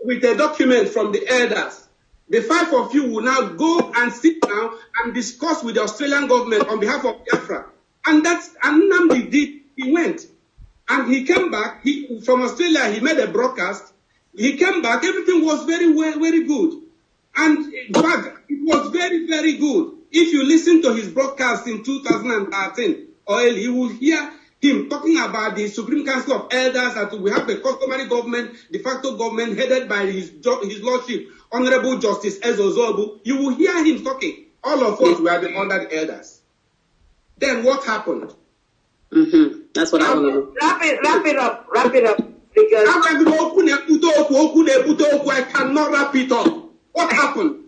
with a document from the elders. The 5 of you will now go and sit down and discuss with the Australian government on behalf of Biafra. And Nnamdi did. He went. And he came back. From Australia, he made a broadcast. He came back. Everything was very good. And in fact, it was very, very good. If you listen to his broadcast in 2013, you will hear him talking about the Supreme Council of Elders, that we have a customary government, de facto government, headed by his Lordship, Honorable Justice Ezozobu. You will hear him talking. All of us were under the elders. Then what happened? That's what I want to do. Wrap it up. Because I cannot wrap it up. What happened?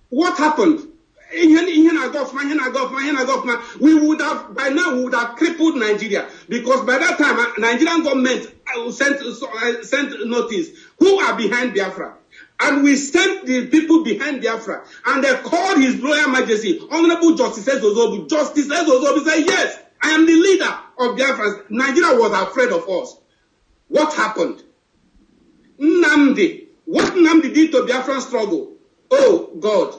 What happened? We would have, by now, we would have crippled Nigeria, because by that time, Nigerian government sent notice who are behind Biafra. And we sent the people behind Biafra, and they called His Royal Majesty, Honorable Justice Ezozobu. Justice Ezozobu said, yes, I am the leader of Biafra. Nigeria was afraid of us. What happened? Nnamdi. What Nnamdi did to Biafran struggle? Oh, God.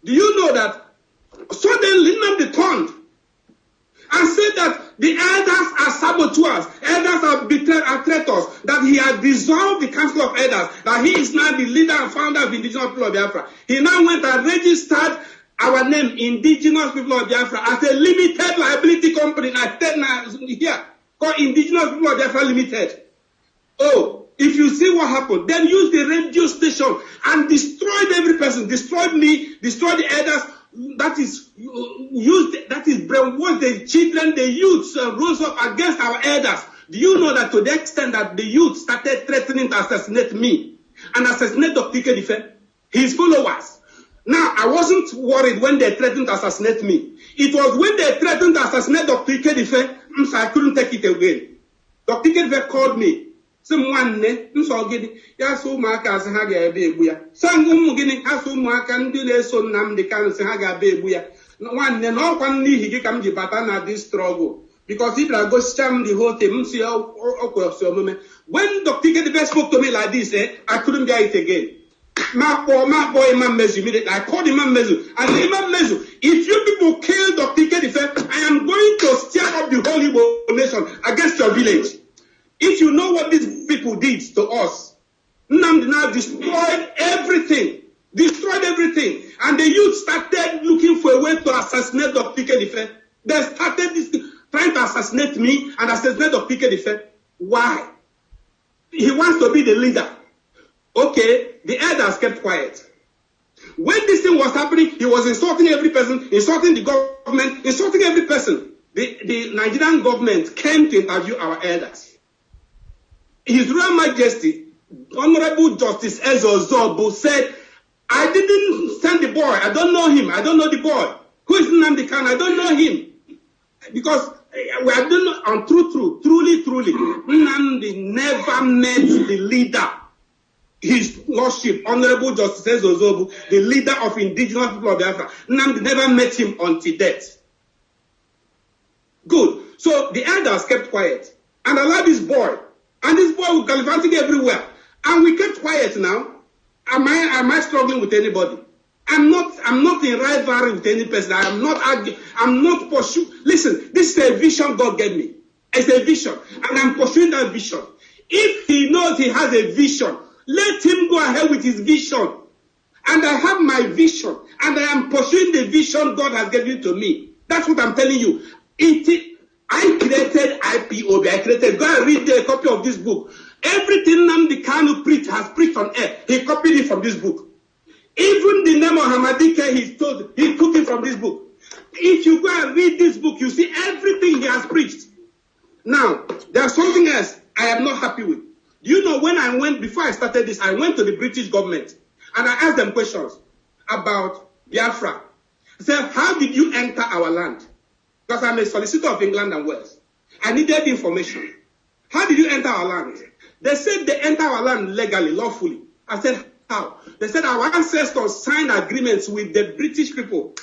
Do you know that suddenly Nnamdi turned and said that the elders are saboteurs, elders are traitors, that he had dissolved the Council of Elders, that he is now the leader and founder of Indigenous people of Biafra. He now went and registered our name, Indigenous people of Biafra, as a limited liability company, here, called Indigenous people of Biafra Limited. Oh, if you see what happened, then use the radio station and destroyed every person, destroyed me, destroyed the elders. That is brainwash the children, the youths rose up against our elders. Do you know that to the extent that the youth started threatening to assassinate me and assassinate Dr. Ikedife, his followers? Now, I wasn't worried when they threatened to assassinate me. It was when they threatened to assassinate Dr. Ikedife, I couldn't take it again. Dr. Ikedife called me. Someone so gini ya so maka as ha ga ebe egbu ya sangu gini ha so maka ndị na-eso Nnamdi Kanu se ha ga ebe egbu ya nwanne na ọkwa n'ihi gị ka m ji bata na this struggle, because if I go sham the whole thing see omume. When Dr. Ikedife spoke to me like this, I couldn't bear it again. My boy Imam Mezu immediately, I called Imam Mezu and Imam Mezu, if you people kill Dr. Ikedife, I am going to stir up the whole Igbo nation against your village. If you know what these people did to us, Nnamdi now destroyed everything, and the youth started looking for a way to assassinate Dr. Ikedife. They started trying to assassinate me and assassinate Dr. Ikedife. Why? He wants to be the leader. Okay, the elders kept quiet. When this thing was happening, he was insulting every person, insulting the government, insulting every person. The Nigerian government came to interview our elders. His Royal Majesty, Honorable Justice Ezozobu, said, I didn't send the boy. I don't know him. I don't know the boy. Who is Nnamdi Kanu? I don't know him. Because we are doing on truly, Nnamdi never met the leader. His Lordship, Honorable Justice Ezozobu, the leader of Indigenous people of Biafra. Nnamdi never met him until death. Good. So the elders kept quiet and allowed this boy. And this boy was gallivanting everywhere. And we kept quiet now. Am I struggling with anybody? I'm not in rivalry with any person. I am not arguing. I'm not pursuing. Listen, this is a vision God gave me. It's a vision. And I'm pursuing that vision. If he knows he has a vision, let him go ahead with his vision. And I have my vision. And I am pursuing the vision God has given to me. That's what I'm telling you. I created IPOB. Go and read a copy of this book. Everything Nnamdi Kanu has preached on air, he copied it from this book. Even the name of Hamadike, he took it from this book. If you go and read this book, you see everything he has preached. Now, there's something else I am not happy with. Do you know before I started this, I went to the British government and I asked them questions about Biafra. I said, how did you enter our land? Because I'm a solicitor of England and Wales. I needed information. How did you enter our land? They said they enter our land legally, lawfully. I said, how? They said our ancestors signed agreements with the British people.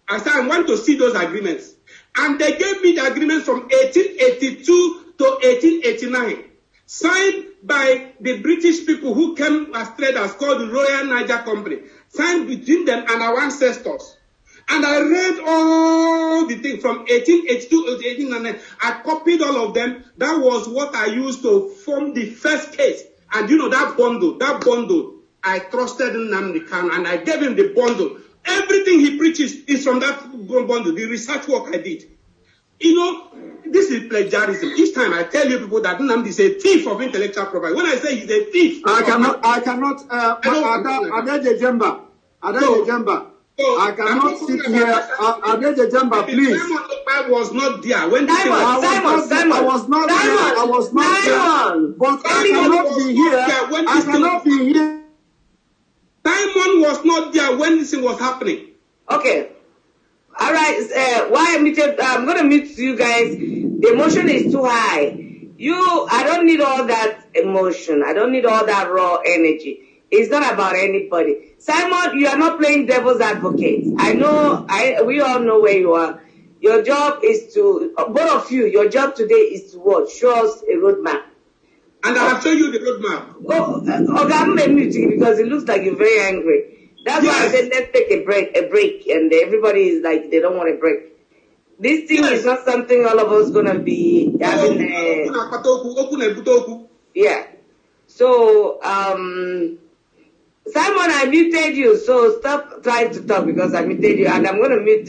I said, I want to see those agreements. And they gave me the agreement from 1882 to 1889, signed by the British people who came as traders, called the Royal Niger Company, signed between them and our ancestors. And I read all the things from 1882 to 1899. I copied all of them. That was what I used to form the first case. And you know that bundle, I trusted Nnamdi Kanu and I gave him the bundle. Everything he preaches is from that bundle, the research work I did. You know, this is plagiarism. Each time I tell you people that Nnamdi is a thief of intellectual property. When I say he's a thief, Adaejiagamba. I cannot sit here. Adaejiagamba, please. Simon Ekpa was not there when this thing I was not there. But I cannot be here. I cannot be here. Simon was not there when this thing was happening. Okay. All right. Why I'm going to mute you guys. The emotion is too high. I don't need all that emotion. I don't need all that raw energy. It's not about anybody. Simon, you are not playing devil's advocate. I know, we all know where you are. Your job is to, both of you, your job today is to what? Show us a roadmap. And I have shown you the roadmap. Okay, I'm going to mute you because it looks like you're very angry. That's why I said let's take a break, and everybody is like, they don't want a break. This thing is not something all of us going to be having yeah. So, Simon, I muted you, so stop trying to talk because I muted you, and I'm going to mute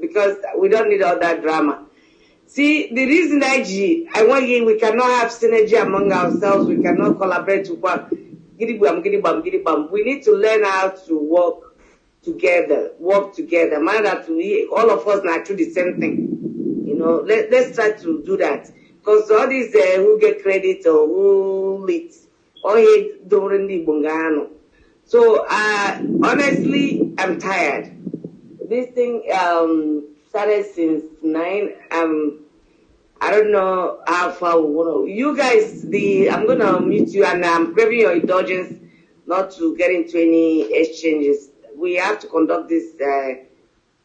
because we don't need all that drama. See, the reason I want you, we cannot have synergy among ourselves, we cannot collaborate to work. We need to learn how to work together. Man, that all of us not do the same thing. You know, let's try to do that. Because all these who get credit or who leads, all hate during the bungano. So honestly, I'm tired. This thing started since 9. I don't know how far we want to. You guys, I'm gonna mute you, and I'm craving your indulgence not to get into any exchanges. We have to conduct this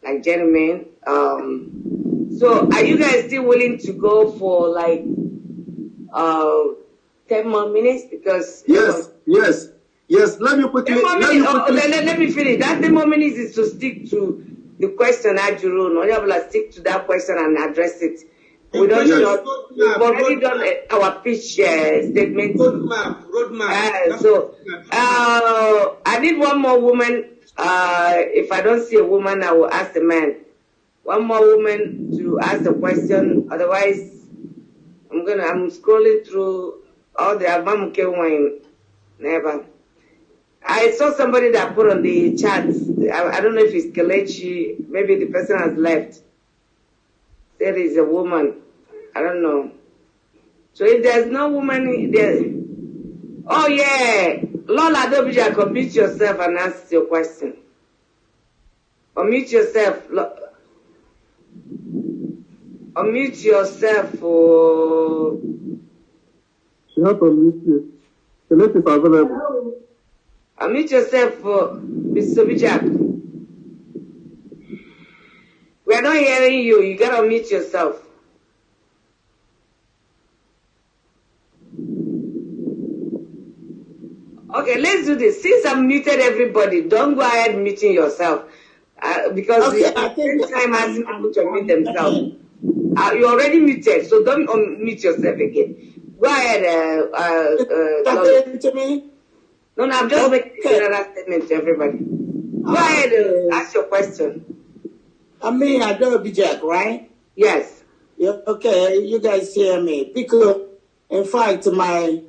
like gentlemen. So are you guys still willing to go for like 10 more minutes? Because yes. Let me quickly. Let me finish. That 10 more minutes is to stick to the question Ajuru. No, you have to stick to that question and address it. We don't we've already done our pitch statement. Roadmap. So I need one more woman. If I don't see a woman, I will ask the man. One more woman to ask the question. Otherwise, I'm scrolling through all the Abamuke wine. Never. I saw somebody that put on the chat. I don't know if it's Kelechi. Maybe the person has left. There is a woman. I don't know. So if there's no woman there, oh yeah, Lord Adaejiagamba, unmute yourself and ask your question. Unmute yourself. Unmute yourself for. You have to unmute you. The list is available. Unmute yourself for Mr. Bijak. We are not hearing you. You gotta unmute yourself. Okay, let's do this. Since I've muted everybody, don't go ahead muting yourself. Because the time asking people to mute themselves. You're already muted, so don't unmute yourself again. Go ahead. Talking to me? No, I'm just making a general statement to everybody. Go ahead, ask your question. Adaejiagamba, right? Yes. Yeah, okay, you guys hear me. Because, in fact, my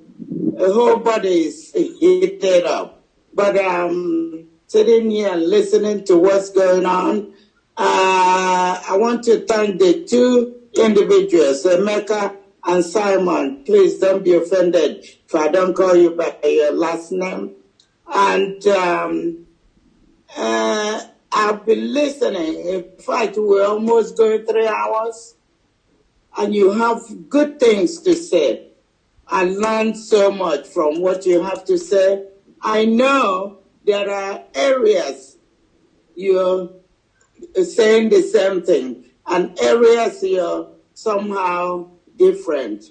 whole body is heated up. But I'm sitting here and listening to what's going on. I want to thank the two individuals, Emeka and Simon. Please don't be offended if I don't call you by your last name. And I've been listening. In fact, we're almost going 3 hours. And you have good things to say. I learned so much from what you have to say. I know there are areas you're saying the same thing, and areas you're somehow different.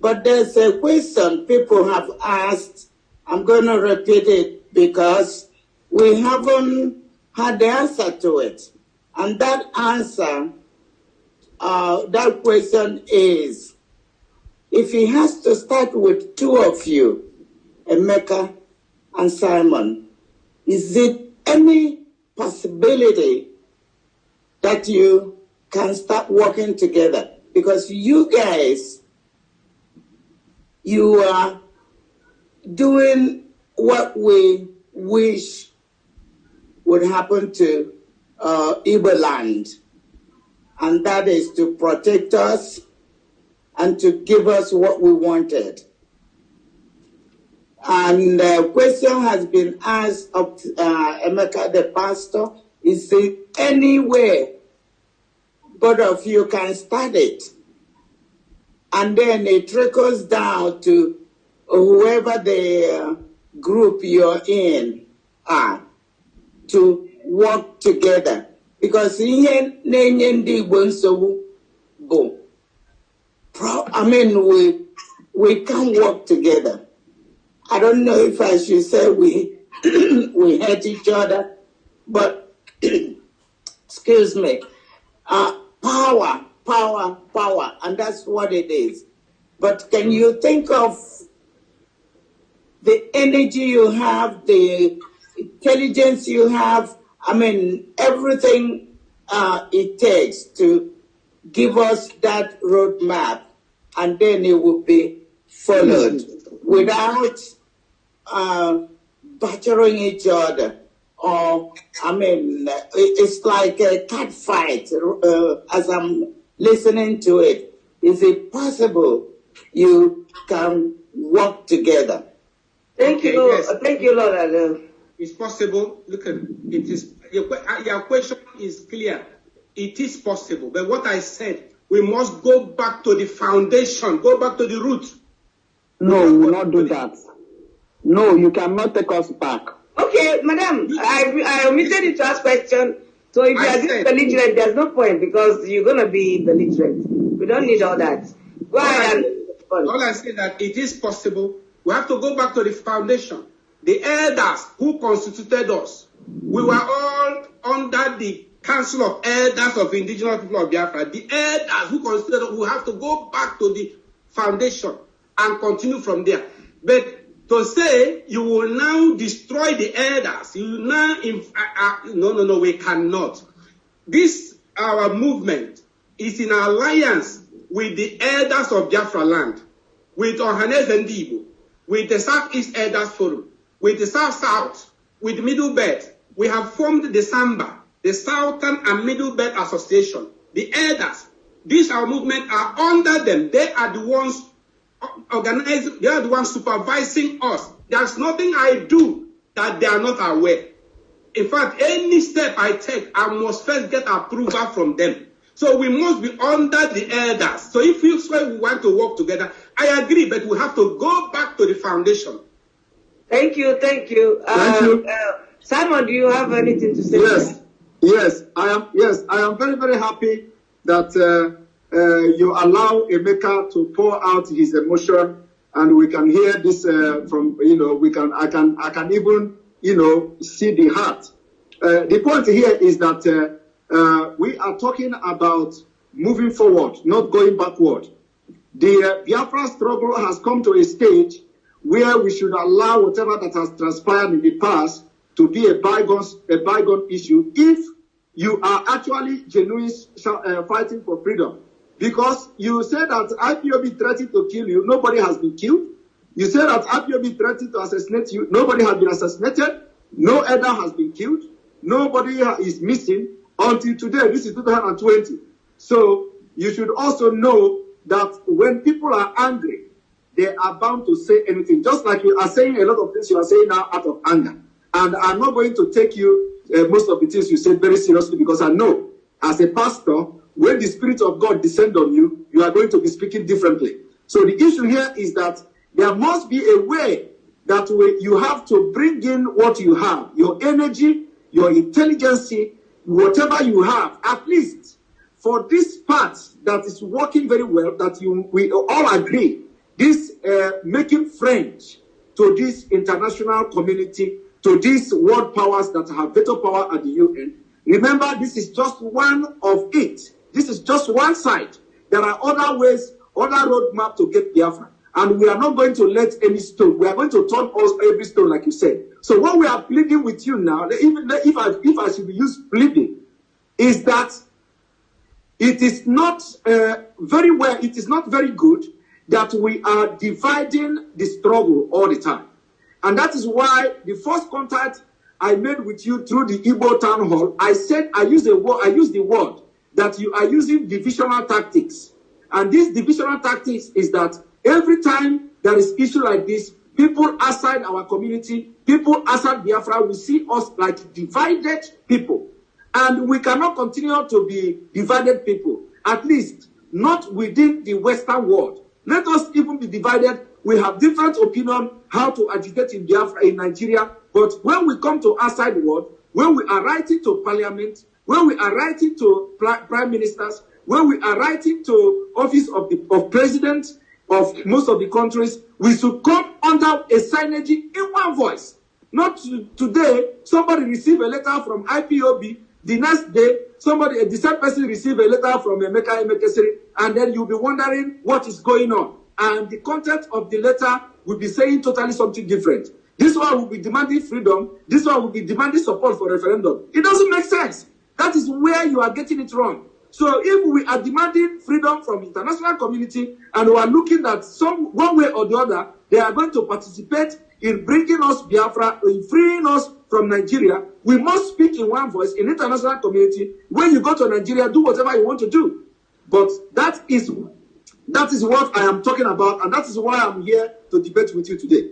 But there's a question people have asked. I'm going to repeat it because we haven't had the answer to it. And that answer, that question is, if he has to start with two of you, Emeka and Simon, is it any possibility that you can start working together? Because you guys, you are doing what we wish would happen to Igbo land, and that is to protect us and to give us what we wanted. And the question has been asked of Emeka, the pastor, is there any way both of you can start it? And then it trickles down to whoever the group you're in are, to work together. Because we can work together. I don't know if I should say we hate each other, but excuse me, power, and that's what it is. But can you think of the energy you have, the intelligence you have, everything it takes to give us that roadmap, and then it will be followed without battering each other. Or, it's like a cat fight as I'm listening to it. Is it possible you can work together? Thank you, Lord. Yes. Thank you, Lord. It's possible. Look at it. Is your question is clear. It is possible. But what I said, we must go back to the foundation, go back to the root. No, we will not do that. No, you cannot take us back. Okay, madam, I omitted you to ask question. So if you are just belligerent, there's no point because you're going to be belligerent. We don't need all that. Go ahead. All I say that it is possible. We have to go back to the foundation. The elders who constituted us, we were all under the Council of Elders of Indigenous People of Biafra. The elders who constituted us, we have to go back to the foundation and continue from there. But to say you will now destroy the elders, you now, no, we cannot. This, our movement, is in alliance with the elders of Biafra land, with Ohanes and Igbo, with the Southeast Elders Forum, with the South-South, with the Middle Belt. We have formed the SAMBA, the Southern and Middle Belt Association. The elders, these our movement are under them. They are the ones organizing, they are the ones supervising us. There's nothing I do that they are not aware. In fact, any step I take, I must first get approval from them. So we must be under the elders. So if you say we want to work together, I agree, but we have to go back to the foundation. Thank you. Thank you. Simon, do you have anything to say? Yes, I am very, very happy that you allow Emeka to pour out his emotion, and we can hear this from, I can even, see the heart. The point here is that we are talking about moving forward, not going backward. The Biafra struggle has come to a stage where we should allow whatever that has transpired in the past to be a bygone issue if you are actually genuinely fighting for freedom. Because you say that IPOB threatened to kill you, nobody has been killed. You say that IPOB threatened to assassinate you, nobody has been assassinated. No elder has been killed. Nobody is missing until today. This is 2020. So you should also know that when people are angry, they are bound to say anything. Just like you are saying a lot of things you are saying now out of anger. And I'm not going to take you most of the things you said very seriously, because I know as a pastor, when the Spirit of God descends on you, you are going to be speaking differently. So the issue here is that there must be a way that you have to bring in what you have, your energy, your intelligence, whatever you have, at least for this part that is working very well, that we all agree, this making friends to this international community, to these world powers that have veto power at the UN. Remember, this is just one of it. This is just one side. There are other ways, other roadmap to get Biafra. And we are not going to let any stone. We are going to turn every stone, like you said. So what we are pleading with you now, even if I should use pleading, is that it is not very well, it is not very good that we are dividing the struggle all the time. And that is why the first contact I made with you through the Igbo town hall, I said, I used the word that you are using divisional tactics. And this divisional tactics is that every time there is issue like this, people outside our community, people outside Biafra will see us like divided people. And we cannot continue to be divided people, at least not within the Western world. Let us even be divided. We have different opinion how to agitate in Biafra, in Nigeria. But when we come to outside the world, when we are writing to parliament, when we are writing to prime ministers, when we are writing to office of president of most of the countries, we should come under a synergy in one voice. Not today, somebody receive a letter from IPOB, the next day, the same person receive a letter from Emekesiri, and then you'll be wondering what is going on. And the content of the letter will be saying totally something different. This one will be demanding freedom. This one will be demanding support for referendum. It doesn't make sense. That is where you are getting it wrong. So if we are demanding freedom from international community and we are looking at one way or the other, they are going to participate in bringing us Biafra, in freeing us from Nigeria, we must speak in one voice in international community. When you go to Nigeria, do whatever you want to do. But that is what I am talking about, and that is why I'm here to debate with you today.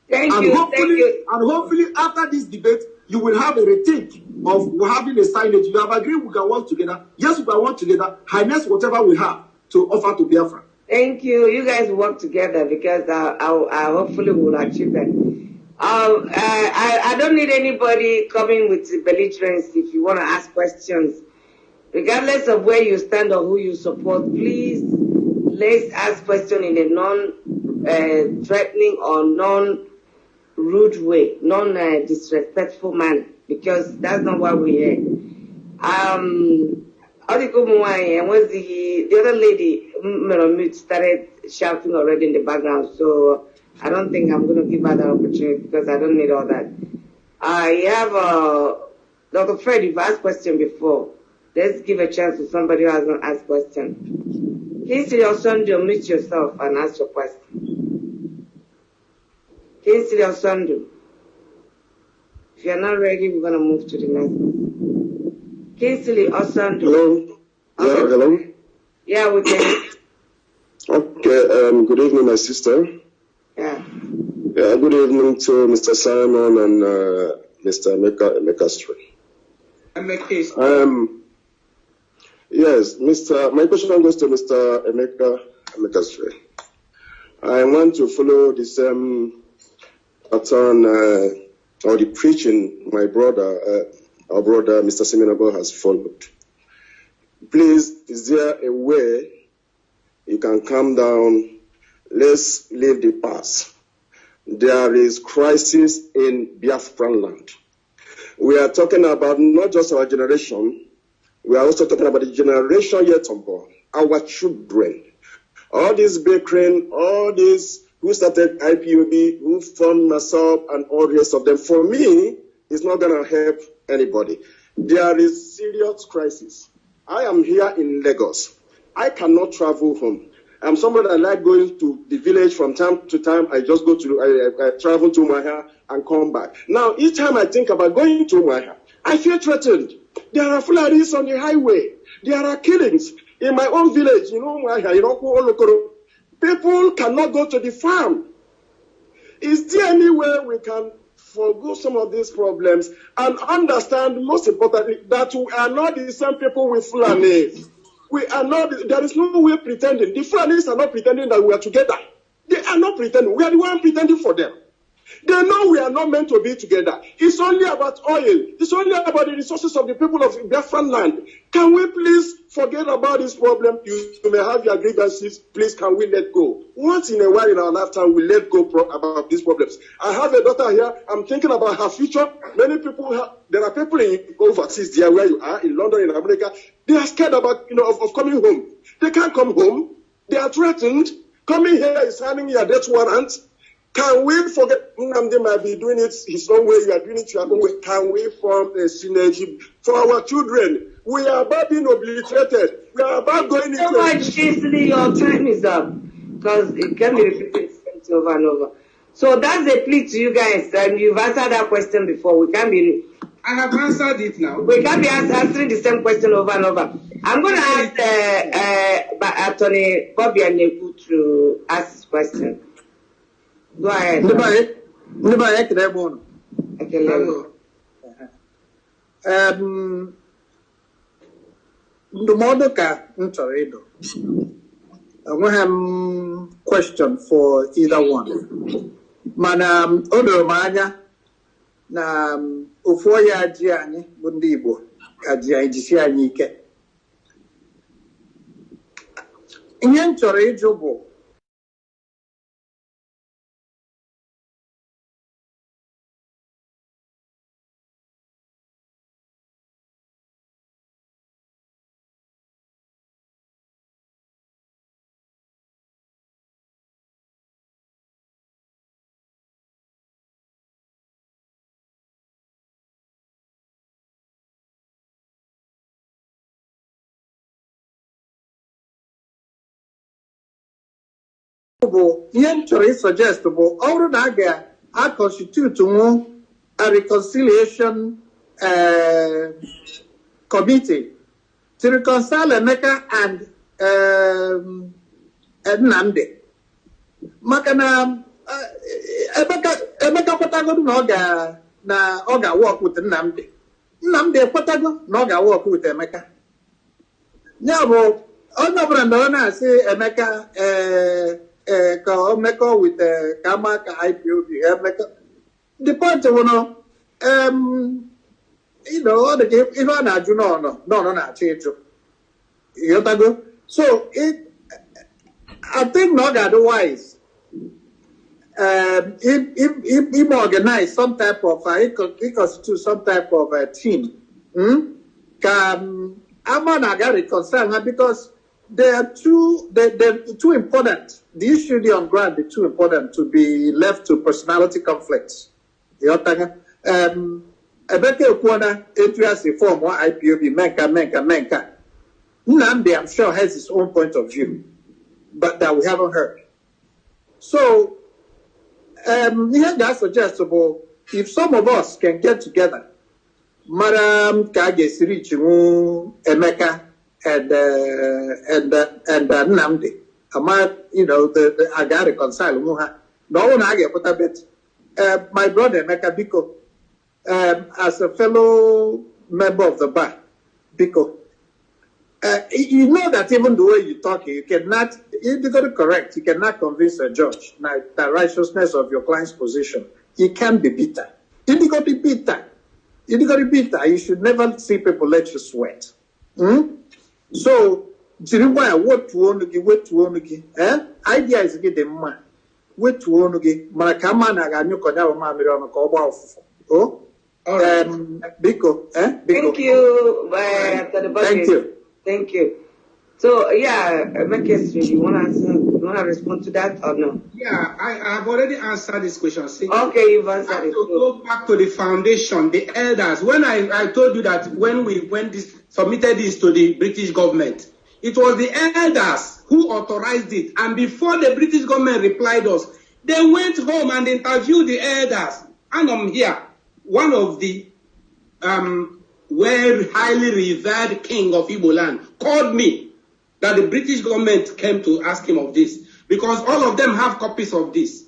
Thank you. And hopefully after this debate, you will have a rethink of having a signage. You have agreed we can work together. Yes, we can work together. Harness whatever we have to offer to Biafra. Thank you. You guys work together because I hopefully will achieve that. I don't need anybody coming with belligerence if you want to ask questions. Regardless of where you stand or who you support, please let's ask questions in a non-threatening or non-rude way, non-disrespectful manner, because that's not what we hear. The other lady started shouting already in the background, so I don't think I'm going to give her the opportunity because I don't need all that. I have Dr. Fred, you've asked question before. Let's give a chance to somebody who has not asked question. Please see your son, unmute yourself and ask your question. Please see your son. If you're not ready, we're going to move to the next one. Kinsley Osandu. Hello. Yeah, hello. Yeah, we can. Okay, good evening, my sister. Yeah. Yeah, good evening to Mr. Simon and Mr. Emekesiri. Yes, my question goes to Mr. Emekesiri. I want to follow the same pattern or the preaching my brother, our brother, Mr. Seminago, has followed. Please, is there a way you can calm down? Let's leave the past. There is crisis in Biafran land. We are talking about not just our generation, we are also talking about the generation yet unborn, our children. All this background, all this who started IPOB, who formed myself and all the rest of them, for me, it's not going to help anybody. There is serious crisis. I am here in Lagos. I cannot travel home. I'm somebody that like going to the village from time to time. I just go to, I travel to Maha and come back. Now, each time I think about going to Maha, I feel threatened. There are Fularis on the highway. There are killings in my own village. You know, Maha, you know, people cannot go to the farm. Is there any way we can forgo some of these problems and understand, most importantly, that we are not the same people with Fulanis? We are not, there is no way pretending. The Fulanis are not pretending that we are together. They are not pretending. We are the one pretending for them. They know we are not meant to be together. It's only about oil. It's only about the resources of the people of Biafran land. Can we please forget about this problem? You may have your grievances. Please, can we let go? Once in a while in our lifetime, we let go about these problems. I have a daughter here. I'm thinking about her future. Many people there are people in overseas there where you are, in London, in America. They are scared about, of coming home. They can't come home. They are threatened. Coming here is signing your death warrant. Can we forget? Nnamdi might be doing it his own way, you are doing it your own way. Can we form a synergy for our children? We are about being obliterated. We are about going into... So much, Casey, your time is up. Because it can be repeated over and over. So that's a plea to you guys. And you've answered that question before. We can't be... I have answered it now. We can't be answering the same question over and over. I'm going to ask Attorney Bobby and Neku to ask this question. Go ahead. Ndụmọdụ ka m chọrọ ịdọ. Enweghị m question for either one. Mana o doro m anya na ofu ọya ji anyị bụ ndị Igbo ka ji anyị jisi anyị ike. Ihe m chọrọ ịjụ bụ ihe m chọrọ suggest bụ ọ bụrụ na a ga-constitute a reconciliation committee to reconcile Emeka and Nnamdi. Maka na Emeka kwetago na ọ ga-work with Nnamdi. Nnamdi ekwetago na ọ ga-work with Emeka. Ya bụ onye ọbụla ndọrọ na-asị Emeka ka o mekọ with kama ka IPOB Emeka. The point bụ ọ dị ka ihe ọ na-ajụ n'ọnọ na-achọ ịjụ. Ịghọtago? So I think na ọ ga-adị wise if organize some type of constitute some type of team ka ama na-aga reconcile ha because they're too important. The issue on ground is too important to be left to personality conflicts. Emeka Ekwuona etu form one IPOB-MNK. Nnamdi, I'm sure, has his own point of view, but that we haven't heard. So, here that's suggestible. If some of us can get together, Madam Adaejiagamba, Emeka, and Nnamdi, I got to reconcile. No one I get put a bit. My brother Emeka Biko, as a fellow member of the Barr, Biko, you know that even the way you talk, you cannot, you got to correct, you cannot convince a judge the righteousness of your client's position. You can't be bitter. You got to be bitter. You got to be bitter. You should never see people let you sweat. So, what to onugi, idea is get the man. What to onugi, Marakama naga nyukonya mamiro no koba ofufu. Oh, Biko, Thank you, Thank you. Thank you. So, yeah, Emekesiri, you want to respond to that or no? Yeah, I've already answered this question. See, okay, you've answered it. To go back to the foundation, the elders. When I told you that when we submitted this to the British government, it was the elders who authorized it. And before the British government replied us, they went home and interviewed the elders. And I'm here, one of the highly revered king of Igbo land called me that the British government came to ask him of this because all of them have copies of this.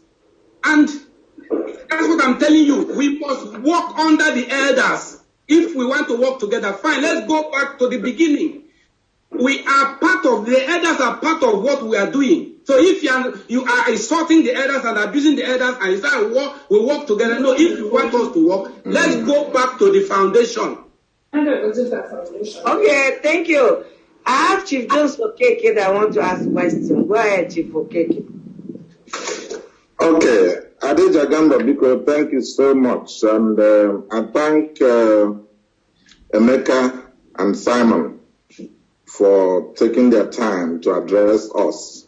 And that's what I'm telling you. We must work under the elders. If we want to work together, fine, let's go back to the beginning. We are part of, the elders are part of what we are doing. So if you are insulting the elders and abusing the elders and you say we work together, no, if you want us to work, let's go back to the foundation. Okay, thank you. I have Chief Jones Okeke that I want to ask a question. Go ahead, Chief Okeke. Okay, Adaejiagamba, because thank you so much. And I thank Emeka and Simon for taking their time to address us.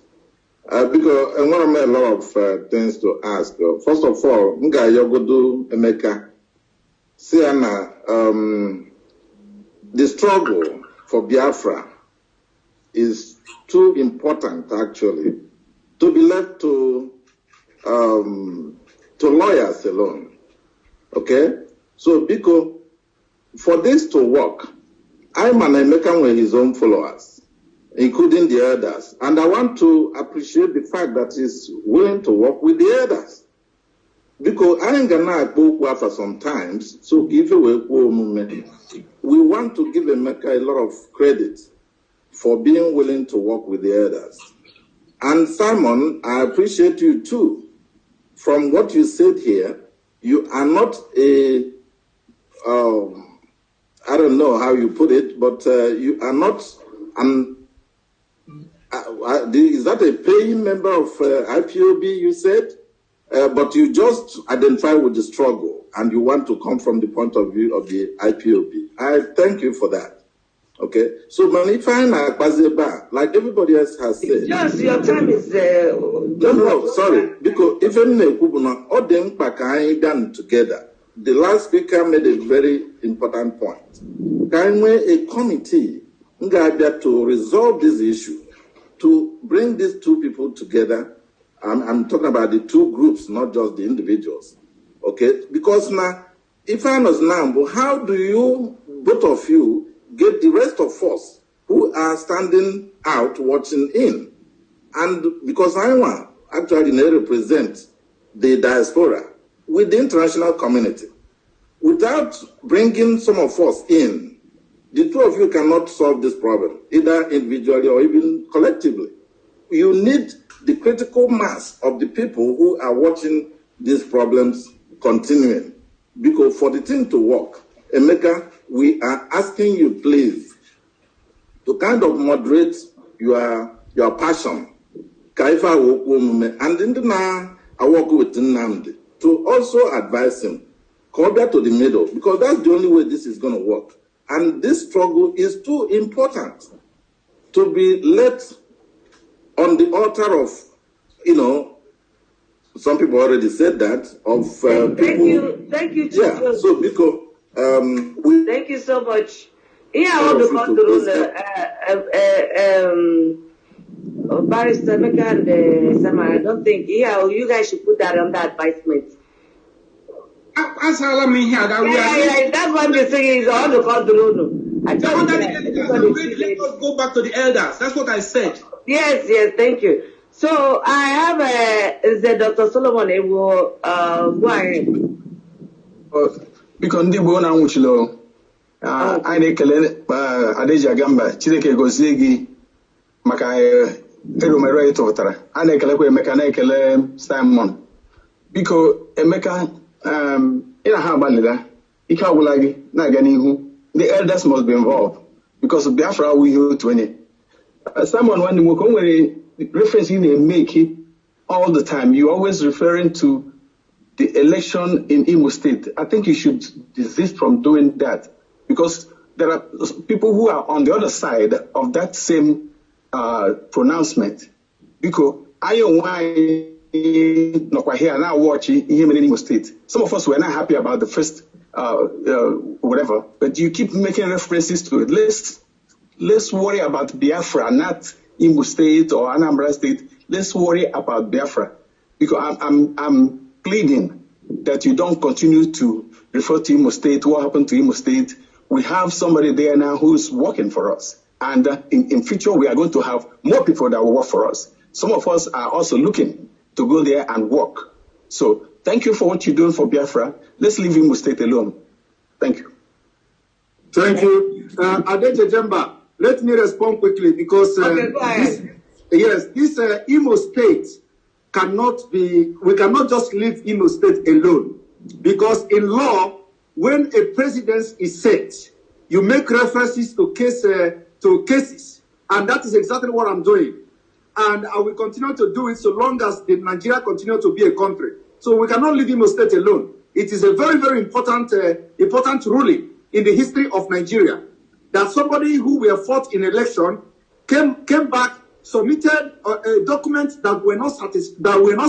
Because I want to make a lot of things to ask. First of all, Nga Yogodu Emeka, Siana, the struggle for Biafra is too important, actually, to be left to lawyers alone. Okay? So, because for this to work, Ayman Emeka were his own followers, including the elders. And I want to appreciate the fact that he's willing to work with the elders. Because I ain't gonna go for sometimes, so if we want to give Emeka a lot of credit for being willing to work with the elders. And Simon, I appreciate you too. From what you said here, you are not a, I don't know how you put it, but you are not is that a paying member of IPOB, you said? But you just identify with the struggle and you want to come from the point of view of the IPOB. I thank you for that. Okay? So, Manifana Bazeba, like everybody else has said. Yes, your time is No, sorry. Because even all them Pakai done together. The last speaker made a very important point. Can we a committee to resolve this issue, to bring these two people together? I'm talking about the two groups, not just the individuals. Okay? Because now, if I was now, how do you, both of you, get the rest of us who are standing out watching in? And because I want actually represent the diaspora with the international community. Without bringing some of us in, the two of you cannot solve this problem, either individually or even collectively. You need the critical mass of the people who are watching these problems continuing. Because for the thing to work, Emeka, we are asking you, please, to kind of moderate your passion. Kaifa Wokume, and then I work with Nnamdi to also advise him, come back to the middle, because that's the only way this is going to work. And this struggle is too important to be let on the altar of, some people already said that, of Thank you, yeah, so because thank you so much. Yeah, I want to come to Barrister Emeka and Sama. I don't think, you guys should put that on the advisement. That's how I mean here. That's what they're saying is I want to call the Rono. Let us go back to the elders. That's what I said. Yes, thank you. So I have the Dr. Solomon Ewo. Go ahead. Because ndị Igbo na-anwụchilo anyị na-ekele Adaejiagamba Chineke gozie gị maka eromero anyị tụtara. A na-ekelekwa Emeka, na-ekele Simon. Biko Emeka, ị na ha agbalịla ike agwụla gị na-aga n'ihu. The elders must be involved because Biafra will you to any. Simon, when you nwere reference you make all the time, you always referring to the election in Imo State. I think you should desist from doing that because there are people who are on the other side of that same pronouncement. Because I don't know here now watching him in Imo State. Some of us were not happy about the first whatever, but you keep making references to it. Let's worry about Biafra, not Imo State or Anambra State. Let's worry about Biafra because I'm pleading that you don't continue to refer to Imo State. What happened to Imo State? We have somebody there now who's working for us. And in future, we are going to have more people that will work for us. Some of us are also looking to go there and work. So thank you for what you're doing for Biafra. Let's leave Imo State alone. Thank you. Thank you. Adaejiagamba, let me respond quickly because okay, go ahead. Yes, this Imo State cannot be, we cannot just leave Imo State alone. Because in law, when a precedence is set, you make references to cases. And that is exactly what I'm doing. And I will continue to do it so long as Nigeria continue to be a country. So we cannot leave Imo State alone. It is a very, very important ruling in the history of Nigeria that somebody who were fought in election came back, submitted documents that were not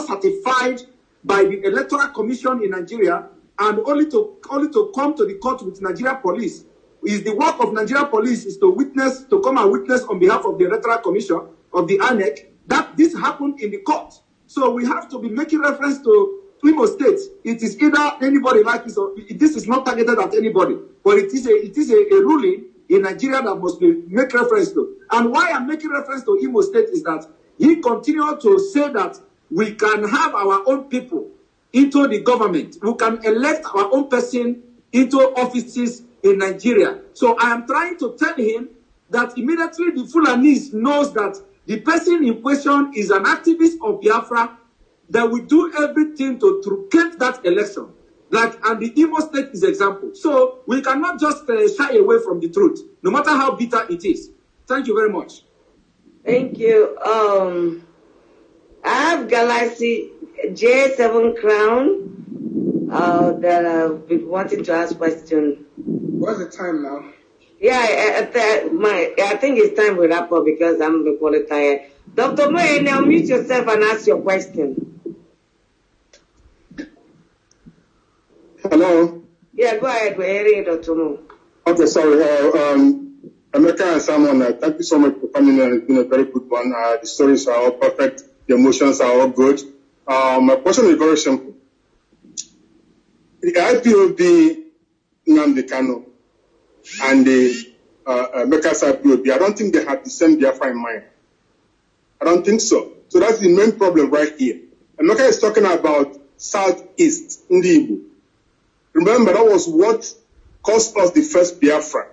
certified by the Electoral Commission in Nigeria, and only to come to the court with Nigeria police. Is the work of Nigeria police is to come and witness on behalf of the Electoral Commission of the INEC that this happened in the court. So we have to be making reference to Imo State. It is either anybody like this or this is not targeted at anybody, but it is a ruling in Nigeria that must be make reference to. And why I'm making reference to Imo State is that he continued to say that we can have our own people into the government. We can elect our own person into offices in Nigeria. So I am trying to tell him that immediately the Fulanese knows that the person in question is an activist of Biafra, that we do everything to truncate that election. And the Imo State is example. So we cannot just shy away from the truth, no matter how bitter it is. Thank you very much. Thank you. I have Galaxy J7 Crown that I've been wanting to ask question. What's the time now? Yeah, I think it's time we wrap up because I'm equally tired. Dr. Moye, now mute yourself and ask your question. Hello? Yeah, go ahead. We're hearing Dr. Moye. Okay, sorry. Emeka and Simon, thank you so much for coming in. It's been a very good one. The stories are all perfect. The emotions are all good. My question is very simple. The IPOB, Nnamdi Kalu, and the Emekesiri IPOB, I don't think they have the same Biafra in mind. I don't think so. So that's the main problem right here. Emeka is talking about Southeast, Igbo. Remember, that was what cost us the first Biafra.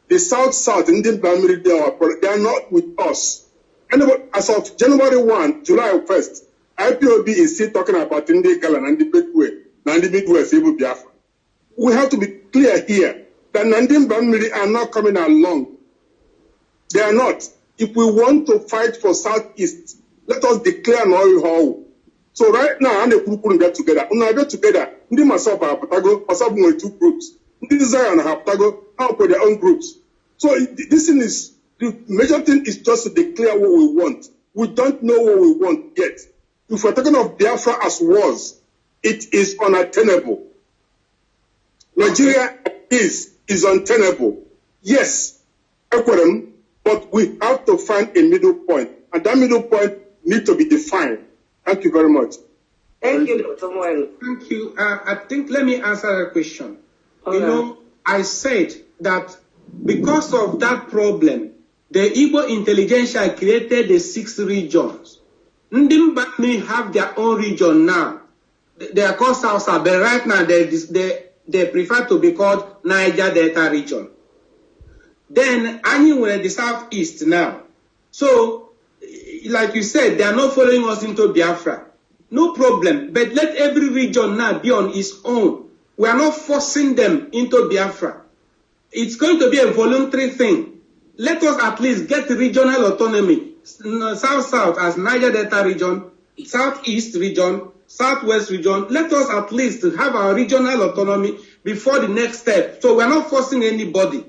The South, Indian family, they are not with us. And as of January 1, July 1st, IPOB is still talking about Nnamdi and the Bedouin, and the Midwest, Igbo Biafra. We have to be clear here that Nnamdi family are not coming along. They are not. If we want to fight for Southeast, let us declare how. So right now, and the people get together. When I get together, ndị Masop are Patago, two groups. Ndị Zion have Patago, how for their own groups. So this thing is, the major thing is just to declare what we want. We don't know what we want yet. If we're talking of Biafra as was, it is unattainable. Nigeria is untenable. Yes, but we have to find a middle point. And that middle point needs to be defined. Thank you very much. Thank you, Dr. Moye. Thank you. I think, let me answer that question. Okay. You know, I said that because of that problem, the Igbo intelligentsia created the 6 regions. Ndimbami have their own region now. They are called South, but right now they prefer to be called Niger Delta region. Then anywhere the Southeast now. So, like you said, they are not following us into Biafra. No problem. But let every region now be on its own. We are not forcing them into Biafra. It's going to be a voluntary thing. Let us at least get regional autonomy. South as Niger Delta region, Southeast region, Southwest region. Let us at least have our regional autonomy before the next step. So we are not forcing anybody.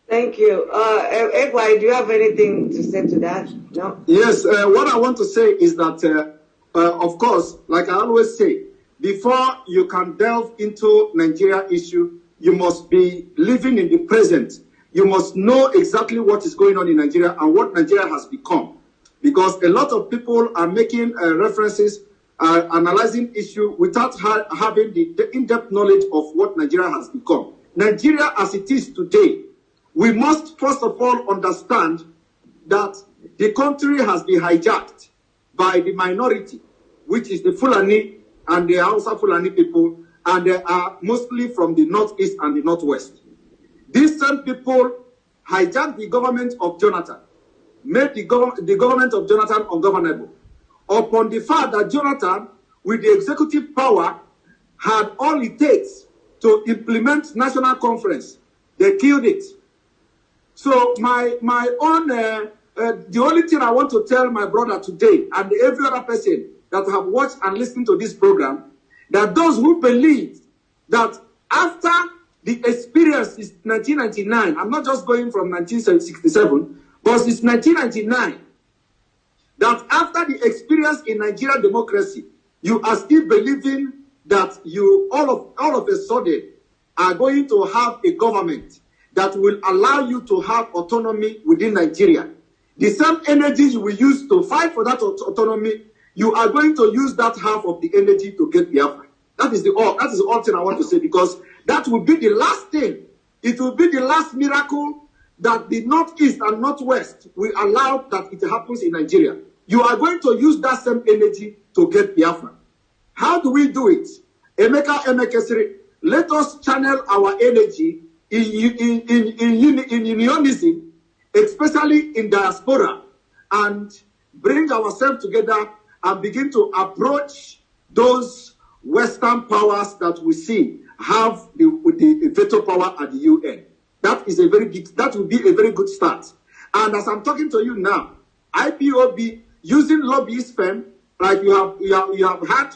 Thank you. Ekpa, do you have anything to say to that? No? Yes, what I want to say is that, of course, like I always say, before you can delve into Nigeria issue, you must be living in the present. You must know exactly what is going on in Nigeria and what Nigeria has become. Because a lot of people are making references, analyzing issue without having the in-depth knowledge of what Nigeria has become. Nigeria as it is today, we must first of all understand that the country has been hijacked by the minority, which is the Fulani and the Hausa Fulani people, and they are mostly from the northeast and the northwest. These same people hijacked the government of Jonathan, made the government of Jonathan ungovernable, upon the fact that Jonathan, with the executive power, had all it takes to implement national conference. They killed it. So my own, the only thing I want to tell my brother today and every other person that have watched and listened to this program, that those who believe that after the experience is 1999, I'm not just going from 1967, but it's 1999, that after the experience in Nigerian democracy, you are still believing that you all of a sudden are going to have a government that will allow you to have autonomy within Nigeria. The same energy you will use to fight for that autonomy, you are going to use that half of the energy to get Biafra. That is the all thing I want to say, because that will be the last thing. It will be the last miracle that the Northeast and Northwest will allow that it happens in Nigeria. You are going to use that same energy to get Biafra. How do we do it? Emekesiri, let us channel our energy in unionism, especially in diaspora, and bring ourselves together and begin to approach those Western powers that we see have the veto power at the UN. That will be a very good start. And as I'm talking to you now, IPOB using lobbyist firm like you have had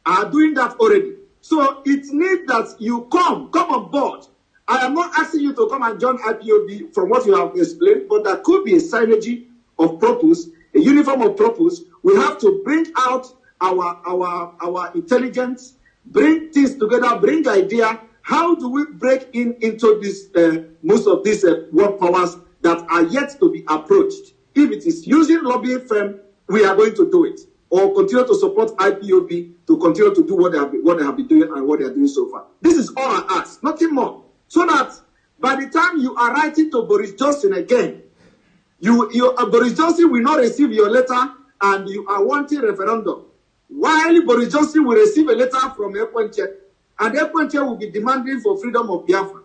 are doing that already. So it needs that you come on board. I am not asking you to come and join IPOB from what you have explained, but there could be a synergy of purpose, a uniform of purpose. We have to bring out our intelligence, bring things together, bring idea. How do we break into this most of these world powers that are yet to be approached? If it is using lobbying firm, we are going to do it, or continue to support IPOB to continue to do what they have been doing and what they are doing so far. This is all I ask, nothing more. So that by the time you are writing to Boris Johnson again, Boris Johnson will not receive your letter and you are wanting referendum. While Boris Johnson will receive a letter from Ekpa, and Ekpa will be demanding for freedom of Biafra.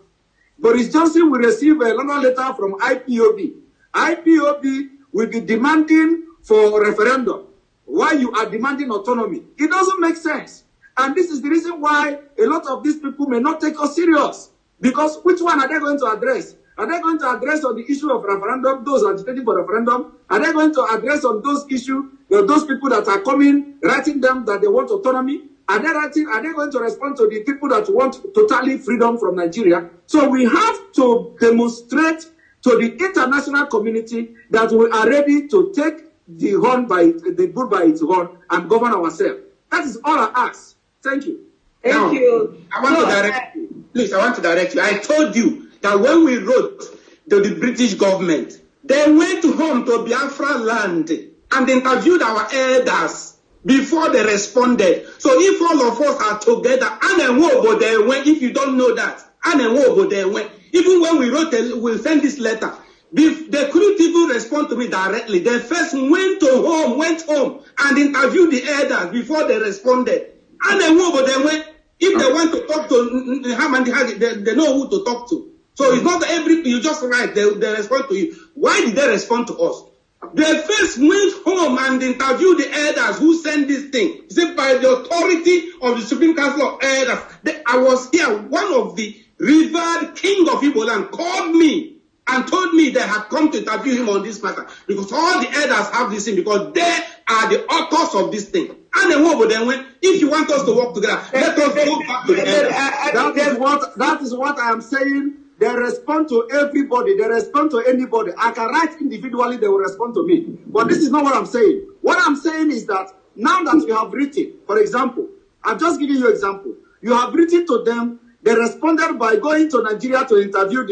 Boris Johnson will receive another letter from IPOB. IPOB will be demanding for referendum while you are demanding autonomy. It doesn't make sense. And this is the reason why a lot of these people may not take us serious. Because which one are they going to address? Are they going to address on the issue of referendum, those agitating for referendum? Are they going to address on those issues, those people that are coming, writing them that they want autonomy? Are they going to respond to the people that want totally freedom from Nigeria? So we have to demonstrate to the international community that we are ready to take the bull by its horn and govern ourselves. That is all I ask. Thank you. Thank you. I want to direct you. Please, I want to direct you. I told you that when we wrote to the British government, they went home to Biafra land and interviewed our elders before they responded. So if all of us are together, if you don't know that, even when we wrote, we sent this letter, they couldn't even respond to me directly. They first went home and interviewed the elders before they responded. If they want to talk to Ham, they know who to talk to. So it's not you just write, they respond to you. Why did they respond to us? They first went home and interviewed the elders who sent this thing. He said, by the authority of the Supreme Council of Elders. I was here, one of the revered king of Igbo land called me and told me they had come to interview him on this matter. Because all the elders have this thing, because they are the authors of this thing. And then if you want us to work together, let us go back to the elders. That is what I am saying. They respond to everybody. They respond to anybody. I can write individually, they will respond to me. But this is not what I'm saying. What I'm saying is that now that you have written, for example, I'm just giving you an example. You have written to them, they responded by going to Nigeria to interview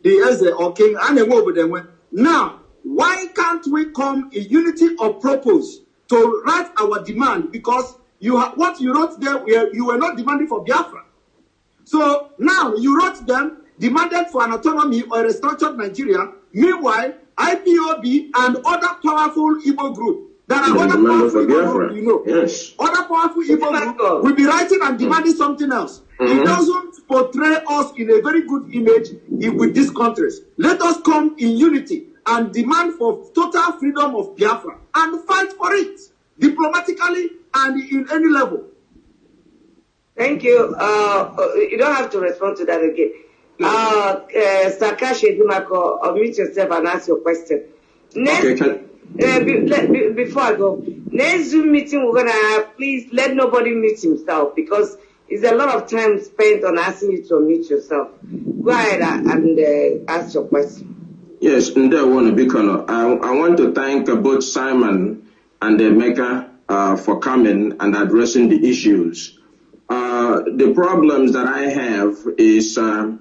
the Eze or King, and they over them. Now, why can't we come in unity of purpose to write our demand? Because what you wrote there, you were not demanding for Biafra. So now you wrote them, demanded for an autonomy or a restructured Nigeria. Meanwhile, IPOB and other powerful Igbo group There are other powerful Igbo, you know. Yes. Other powerful Igbo will be writing and demanding something else. It doesn't portray us in a very good image with these countries. Let us come in unity and demand for total freedom of Biafra and fight for it diplomatically and in any level. Thank you. You don't have to respond to that again. Sakashi Dumako, unmute yourself and ask your question. Next, before I go, next Zoom meeting we're gonna have, please let nobody mute himself because it's a lot of time spent on asking you to unmute yourself. Go ahead and ask your question. Yes, I want to thank both Simon and Emeka for coming and addressing the issues. The problems that I have is Emeka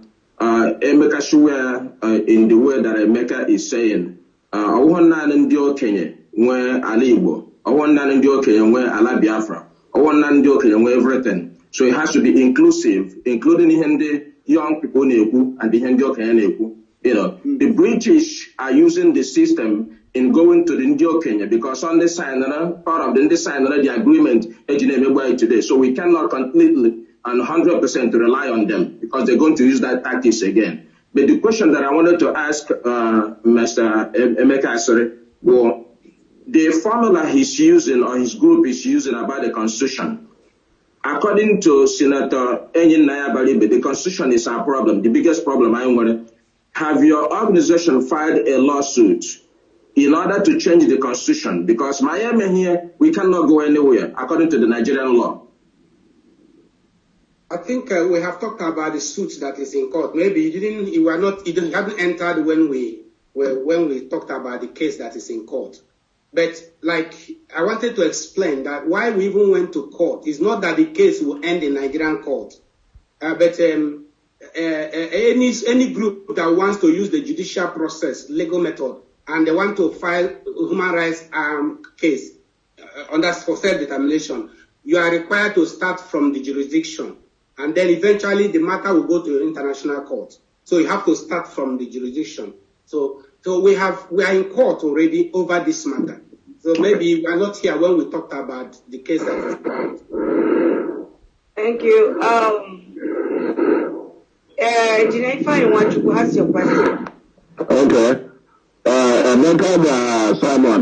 in the way that Emeka is saying, I want ndị okenye nwe ala Igbo, I want ndị okenye nwe ala Biafra, I want ndị okenye nwe everything. So it has to be inclusive, including the young people and the okenye. You know, the British are using the system in going to the Indio Kenya because on the sign, part of the sign the agreement today. So we cannot completely and 100% rely on them because they're going to use that tactics again. But the question that I wanted to ask Mr. Emekesiri, well, the formula he's using or his group is using about the Constitution. According to Senator Enyin Nayabalibe, the Constitution is our problem, the biggest problem. I want to have your organization filed a lawsuit in order to change the Constitution because Miami here, we cannot go anywhere according to the Nigerian law. I think we have talked about the suit that is in court. Maybe you haven't entered when we talked about the case that is in court. But like I wanted to explain that why we even went to court is not that the case will end in Nigerian court, but any group that wants to use the judicial process, legal method, and they want to file a human rights case under for self-determination, you are required to start from the jurisdiction. And then eventually the matter will go to the international court. So you have to start from the jurisdiction. So we are in court already over this matter. So maybe we are not here when we talked about the case that is in court. Thank you. Engineer, if you want to ask your question. Okay. Simon,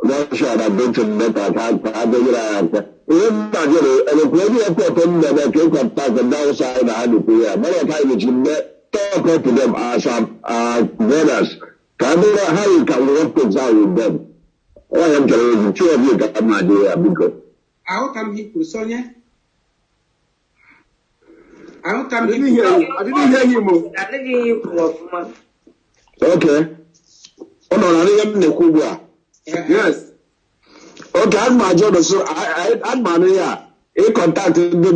Russia that mentioned better and talk to them as brothers. How you can work things out with them? I am telling two of you got my idea because how come he could Sonia? How come I didn't hear you. I didn't hear you. I didn't hear you. Okay. Oh no, I didn't know. Yes. Okay, as my job, so I here. He contacted the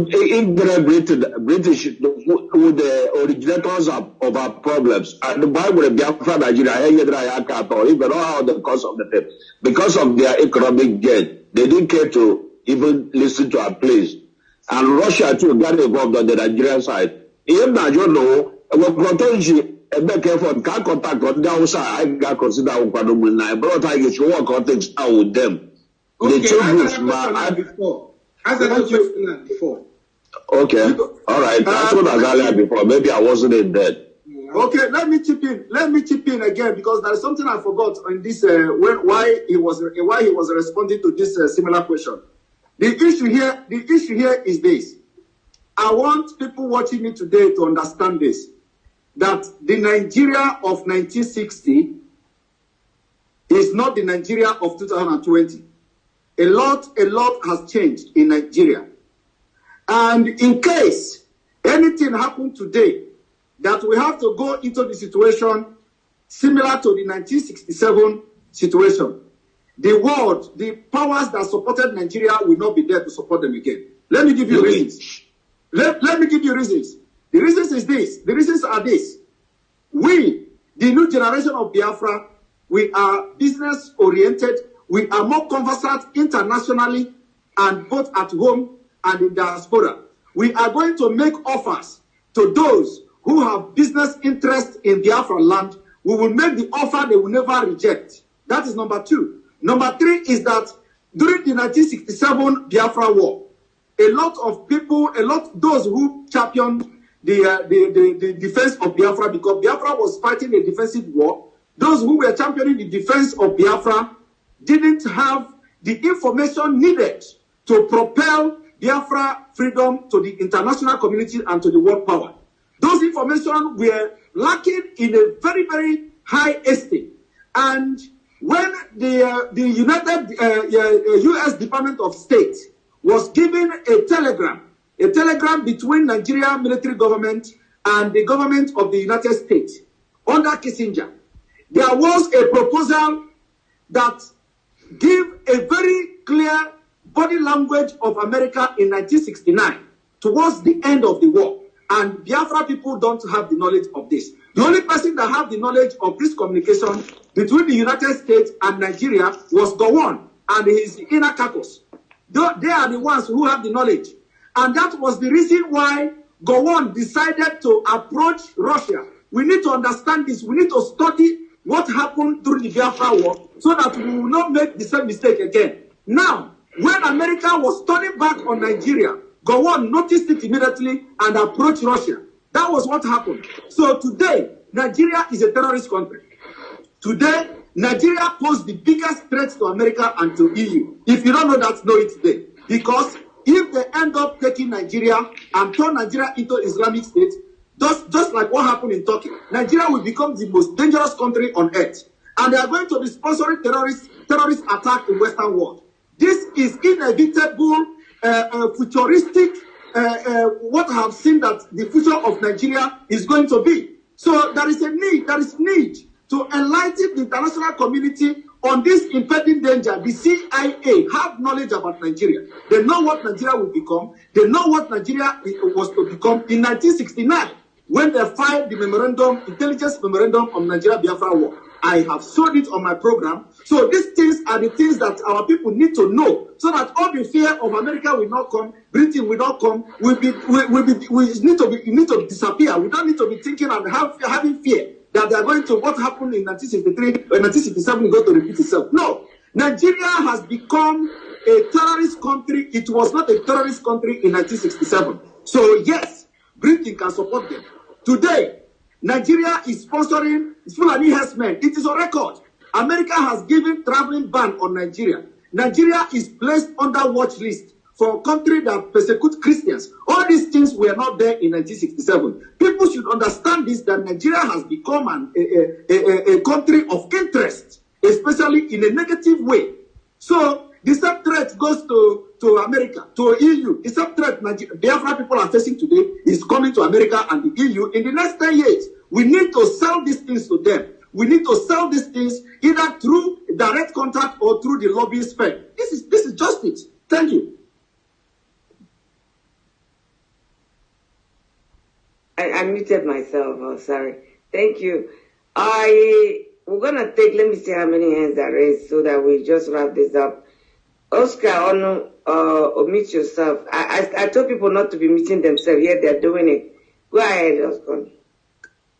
British with the originators of our problems. And the Bible, Biafra, Nigeria, even all the cause of the thing. Because of their economic gain, they didn't care to even listen to our pleas. And Russia too got involved on the Nigerian side. Even Nigeria, Emeka can't contact on the outside. I got consider I brought I get to work on things out with them. Okay, the two groups, as I question before. Okay, all right. That's what I said before. Maybe I wasn't in that. Okay, let me chip in. Let me chip in again because there is something I forgot on this. Why he was responding to this similar question. The issue here is this. I want people watching me today to understand this. That the Nigeria of 1960 is not the Nigeria of 2020. A lot has changed in Nigeria. And in case anything happened today, that we have to go into the situation similar to the 1967 situation, the world, the powers that supported Nigeria will not be there to support them again. Let me give you reasons. Let me give you reasons. The reasons is this. The reasons are this. We, the new generation of Biafra, we are business-oriented. We are more conversant internationally and both at home and in diaspora. We are going to make offers to those who have business interest in Biafra land. we will make the offer they will never reject. That is number 2. Number 3 is that during the 1967 Biafra War, a lot of people, those who championed the defense of Biafra, because Biafra was fighting a defensive war, those who were championing the defense of Biafra didn't have the information needed to propel Biafra freedom to the international community and to the world power. Those information were lacking in a very, very high estate. And when the United U.S. Department of State was given a telegram between Nigeria military government and the government of the United States under Kissinger, there was a proposal that gave a very clear body language of America in 1969 towards the end of the war. And Biafra people don't have the knowledge of this. The only person that have the knowledge of this communication between the United States and Nigeria was Gowon and his inner caucus. They are the ones who have the knowledge. And that was the reason why Gowon decided to approach Russia. We need to understand this. We need to study what happened during the Biafra war so that we will not make the same mistake again. Now, when America was turning back on Nigeria, Gowon noticed it immediately and approached Russia. That was what happened. So today, Nigeria is a terrorist country. Today, Nigeria poses the biggest threat to America and to EU. If you don't know that, know it today. Because if they end up taking Nigeria and turn Nigeria into Islamic State, just like what happened in Turkey, Nigeria will become the most dangerous country on earth. And they are going to be sponsoring terrorist attack in the Western world. This is inevitable, futuristic, what I have seen that the future of Nigeria is going to be. So there is need to enlighten the international community on this impending danger. The CIA have knowledge about Nigeria. They know what Nigeria will become. They know what Nigeria was to become in 1969 when they filed the intelligence memorandum on Nigeria Biafra War. I have showed it on my program. So these things are the things that our people need to know, so that all the fear of America will not come, Britain will not come, we need to disappear. We don't need to be thinking and having fear that they are going to, what happened in 1963 or 1967 is going to repeat itself. No. Nigeria has become a terrorist country. It was not a terrorist country in 1967. So yes, Britain can support them. Today, Nigeria is sponsoring Fulani herdsmen. It is on record. America has given traveling ban on Nigeria. Nigeria is placed under watch list for a country that persecutes Christians. All these things were not there in 1967. People should understand this, that Nigeria has become a country of interest, especially in a negative way. So the same threat goes to America, to EU. The same threat Biafra people are facing today is coming to America and the EU in the next 10 years. We need to sell these things to them. We need to sell these things either through direct contact or through the lobbying spend. This is just it. Thank you. I muted myself. Oh, sorry. Thank you. We're gonna take. Let me see how many hands are raised so that we just wrap this up. Oscar, omit yourself. I told people not to be meeting themselves. Yet they're doing it. Go ahead, Oscar.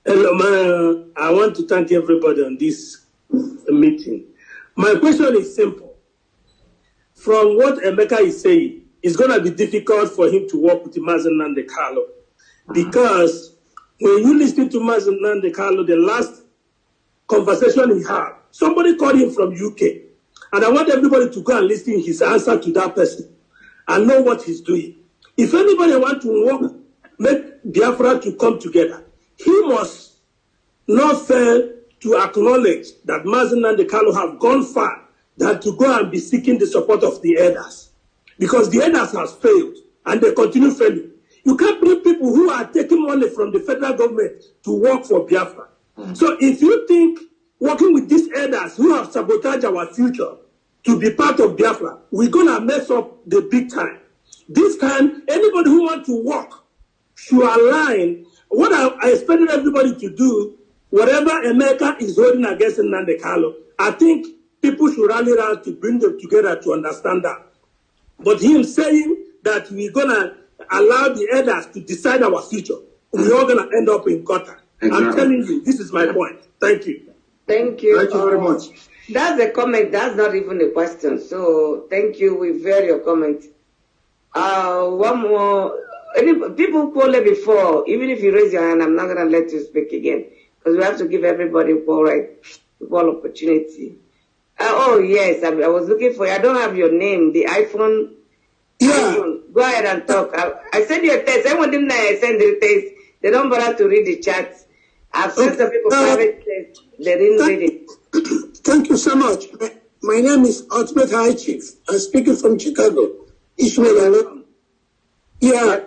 Hello, man. I want to thank everybody on this meeting. My question is simple. From what Emeka is saying, it's going to be difficult for him to work with Mazi Nnamdi Kalu, because when you listen to Mazi Nnamdi Kalu, the last conversation he had, somebody called him from UK, and I want everybody to go and listen his answer to that person and know what he's doing. If anybody wants to work, make Biafra to come together, he must not fail to acknowledge that Mazi Nnamdi Kalu have gone far than to go and be seeking the support of the elders. Because the elders has failed and they continue failing. You can't bring people who are taking money from the federal government to work for Biafra. So if you think working with these elders who have sabotaged our future to be part of Biafra, we're going to mess up the big time. This time, anybody who wants to work should align. What I expected everybody to do, whatever America is holding against Nnamdi Kalu, I think people should rally around to bring them together to understand that. But him saying that we're going to allow the elders to decide our future, we're all going to end up in gutter. I'm telling you, this is my point. Thank you. Thank you. Thank you very much. That's a comment. That's not even a question. So thank you. We hear your comment. One more. People call it before. Even if you raise your hand, I'm not going to let you speak again because we have to give everybody equal opportunity. Oh yes, I was looking for you. I don't have your name. The iPhone. Yeah. Go ahead and talk. I sent you a text. Everyone didn't send the text. They don't bother to read the chat. I've sent some people private text. They didn't read it. Thank you so much. My name is Ultimate High Chief. I'm speaking from Chicago. Ishmael. Yeah,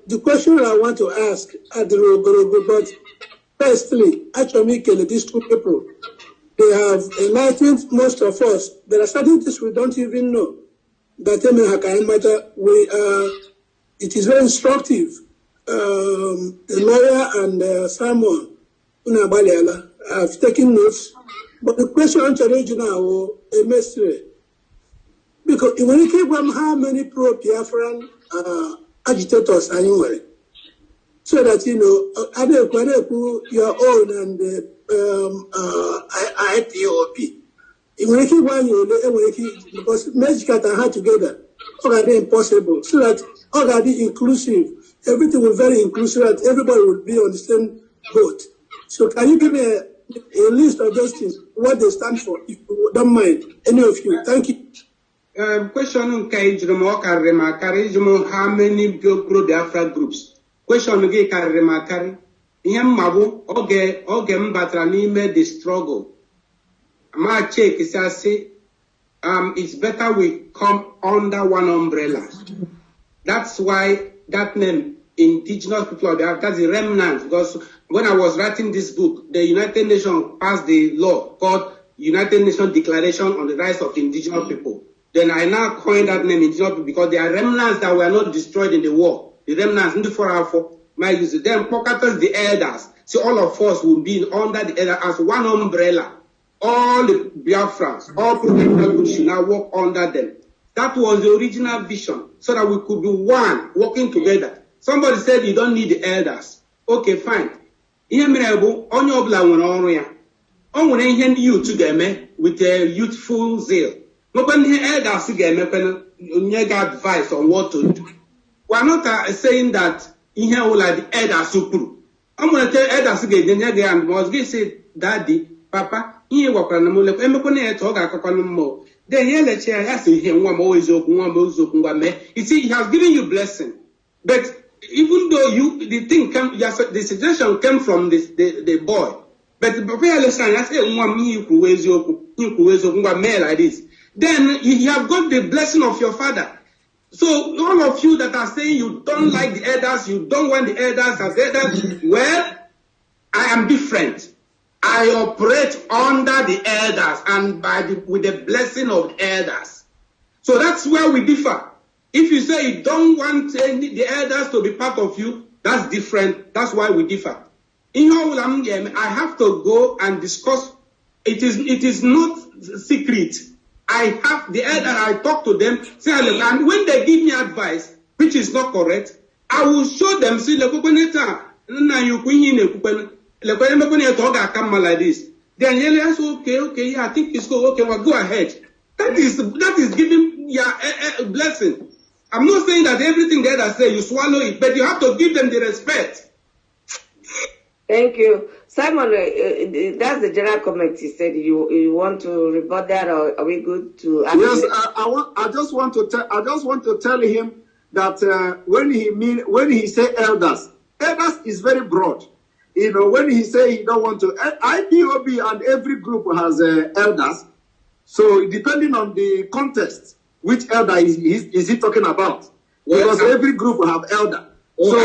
the question I want to ask, but firstly, actually, these two people, they have enlightened most of us. There are certain things we don't even know. That it is very instructive. The lawyer and Simon Unabaliala have taken notes. But the question I'm challenging now is a mystery. Because when you keep how many pro-Biafran agitators anyway, so that your own and IPOB. When you keep one, because Mexico and her together, already impossible. So that already inclusive, everything will be very inclusive, that everybody will be on the same boat. So can you give me a list of those things, what they stand for, if you don't mind, any of you? Thank you. Question how many pro-Biafra groups? Question again, Karimakari. Mabu, oge mbatra n'ime the struggle. Ma check say, it's better we come under one umbrella. That's why that name, Indigenous people of Biafra, that's the remnant. Because when I was writing this book, the United Nations passed the law called United Nations Declaration on the Rights of Indigenous People. Then I now coined that name Indigenous people because they are remnants that were not destroyed in the war. The remnants in the 404 might use it. Then Pocahontas, the elders. So all of us will be under the elder as one umbrella. All the Biafrans, all people should now work under them. That was the original vision, so that we could be one, working together. Somebody said you don't need the elders. Okay, fine. With a youthful zeal. When the elders get advice on what to do. We're not saying that in here like the elders who I'm going to tell elders again, and must be say, Daddy, Papa, here work on the moon, then here let's say, I see him one always open, you see, he has given you blessing. But even though the thing came, the suggestion came from the boy. But the listen, I say, like this. Then you have got the blessing of your father. So all of you that are saying you don't like the elders, you don't want the elders as elders, well, I am different. I operate under the elders and with the blessing of the elders. So that's where we differ. If you say you don't want the elders to be part of you, that's different. That's why we differ. In I have to go and discuss. It is not secret. I have the elder, I talk to them, and when they give me advice, which is not correct, I will show them, see, like this. Then yes, okay, yeah, I think it's good, okay, well, go ahead. That is giving a blessing. I'm not saying that everything the elder say, you swallow it, but you have to give them the respect. Thank you. Simon, that's the general comment. He said you want to rebut that, or are we good to? Yes, I just want to tell him that when he say elders is very broad. When he say he don't want to, IPOB and every group has elders. So depending on the context, which elder is he talking about? Because every group will have elder. So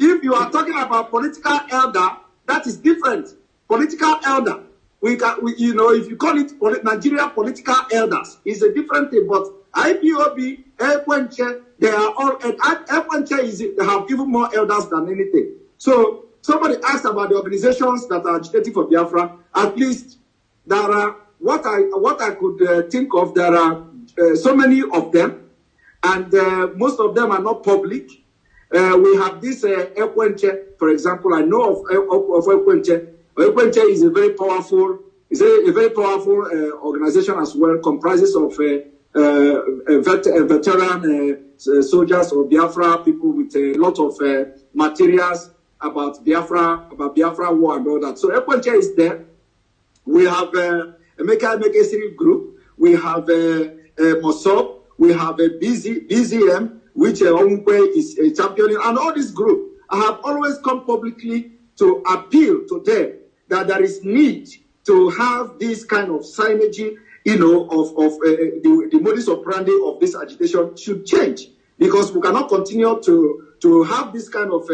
if you are talking about political elder, that is different. Political elder, if you call it Nigeria political elders, is a different thing. But IPOB, Ekpa, they are all, and Ekpa they have even more elders than anything. So somebody asked about the organizations that are agitating for Biafra. At least there are what I could think of. There are so many of them, and most of them are not public. We have this Ekwenche, for example. I know of Ekwenche. Ekwenche is a very powerful, organization as well, comprises of veteran soldiers of Biafra, people with a lot of materials about Biafra war and all that. So Ekwenche is there. We have Emekesiri group. We have Mossop. We have a BZM, which Omukwe is championing, and all this group. I have always come publicly to appeal to them that there is need to have this kind of synergy, you know, of the modus operandi of this agitation should change, because we cannot continue to have this kind of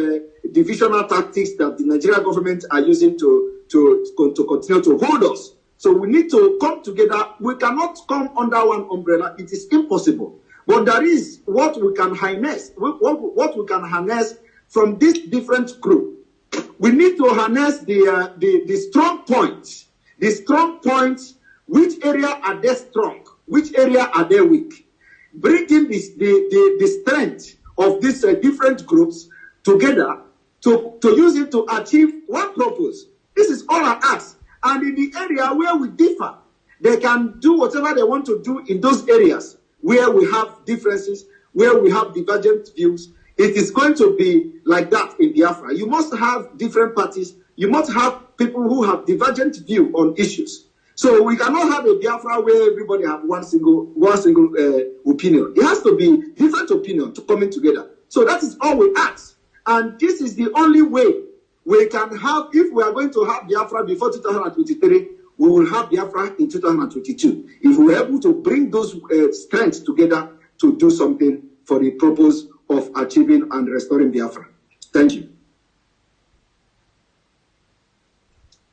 divisional tactics that the Nigerian government are using to continue to hold us. So we need to come together. We cannot come under one umbrella. It is impossible. But there is what we can harness, what we can harness from this different group. We need to harness the strong points. The strong points, which area are they strong? Which area are they weak? Bringing the strength of these different groups together to use it to achieve one purpose. This is all I ask. And in the area where we differ, they can do whatever they want to do in those areas where we have differences, where we have divergent views. It is going to be like that in Biafra. You must have different parties. You must have people who have divergent view on issues. So we cannot have a Biafra where everybody have one single opinion. It has to be different opinion to coming together. So that is all we ask. And this is the only way we can have, if we are going to have Biafra before 2023, we will have Biafra in 2022. If we are able to bring those strengths together to do something for the purpose of achieving and restoring Biafra. Thank you.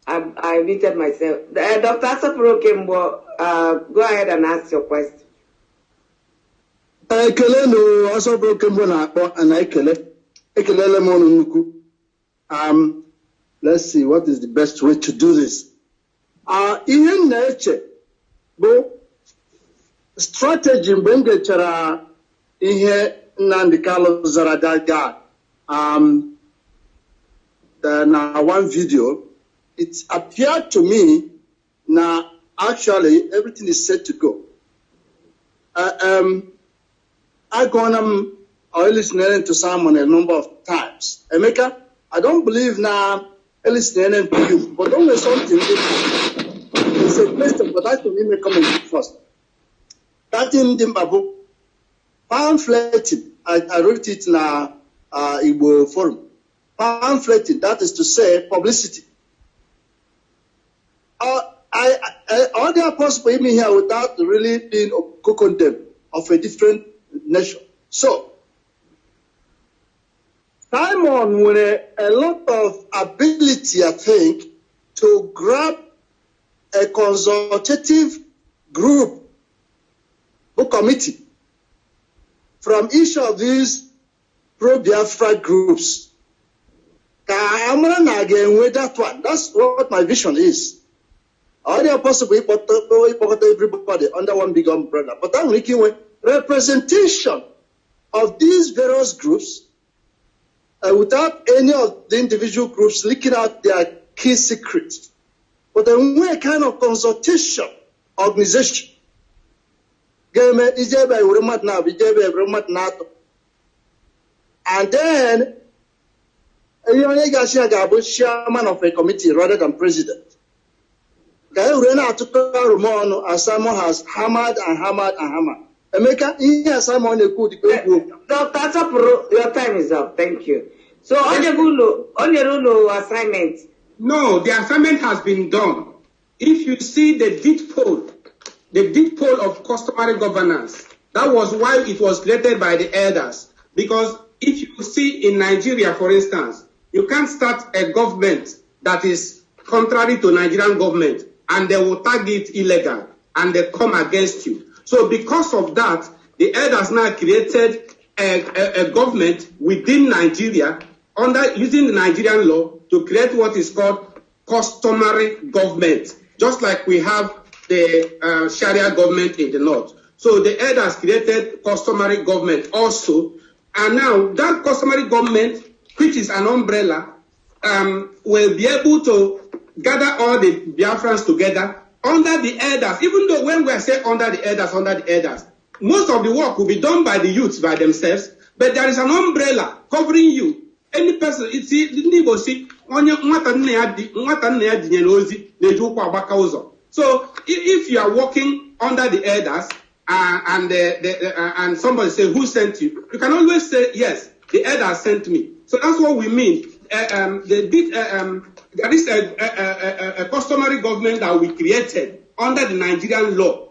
I muted myself. Dr. Asapuro Kembo, go ahead and ask your question. Ekele Asapuro Kembo na-akpọ ana ekelele m unu nnukwu. Let's see what is the best way to do this. Ihe na-eche bụ strategy mgbe m gechara ihe Nnamdi Kalu zara daga na one video. It appeared to me now actually everything is set to go. I gone listening to Simon a number of times. Emeka, I don't believe now listening to you, but only something different. It's a question, but I can make comment first. That in Dimbabu, pamphleting, I wrote it in Igbo forum. Pamphleting, that is to say publicity. Are there possible even here without really being co-condemned of a different nation? So, Simon with a lot of ability, I think, to grab a consultative group or committee from each of these pro-Biafra groups. That one. That's what my vision is. Are there possible everybody under one big umbrella? But I'm looking with representation of these various groups without any of the individual groups leaking out their key secrets. But then we're a kind of consultation organization. And then chairman of a committee rather than president. Simon has hammered and hammered and hammered. Emeka, Simon Dr. Asapuro, your time is up. Thank you. So on your assignment. No, the assignment has been done. If you see the deed poll of customary governance, that was why it was created by the elders. Because if you see in Nigeria, for instance, you can't start a government that is contrary to Nigerian government, and they will tag it illegal, and they come against you. So because of that, the elders now created a government within Nigeria, using the Nigerian law, to create what is called customary government, just like we have the Sharia government in the north. So the elders created customary government also And now that customary government, which is an umbrella, will be able to gather all the Biafrans together under the elders. Even though when we say under the elders, most of the work will be done by the youths by themselves, but there is an umbrella covering you. Any person, it's so if you are working under the elders and somebody say, who sent you? You can always say, yes, the elders sent me. So that's what we mean. There is a customary government that we created under the Nigerian law.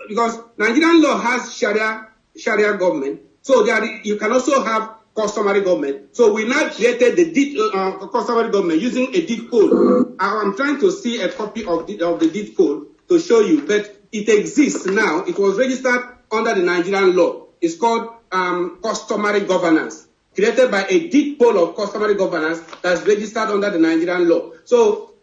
Because Nigerian law has Sharia government. So you can also have customary government. So we now created the customary government using a deed code. I'm trying to see a copy of the deed code to show you, but it exists now. It was registered under the Nigerian law. It's called customary governance, created by a deed poll of customary governance that's registered under the Nigerian law. So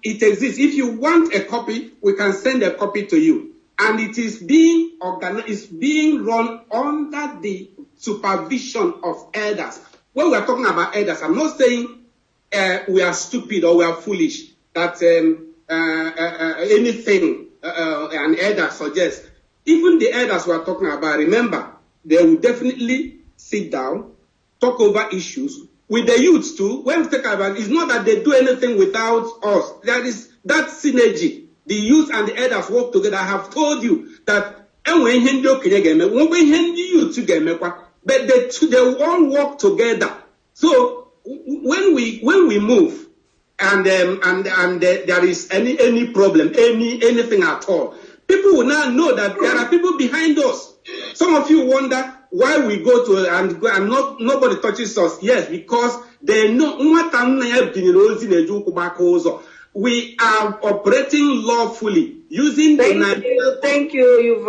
it exists. If you want a copy, we can send a copy to you. And it is being organized, it's being run under the supervision of elders. When we are talking about elders, I'm not saying we are stupid or we are foolish, that anything an elder suggests. Even the elders we are talking about, remember, they will definitely sit down, talk over issues with the youths too. When we talk about it, it's not that they do anything without us. There is that synergy. The youth and the elders work together. I have told you that but they all work together. So when we move and there is any problem, anything at all, people will now know that there are people behind us. Some of you wonder why we go to and nobody touches us. Yes, because they know we are operating lawfully using Thank you. You've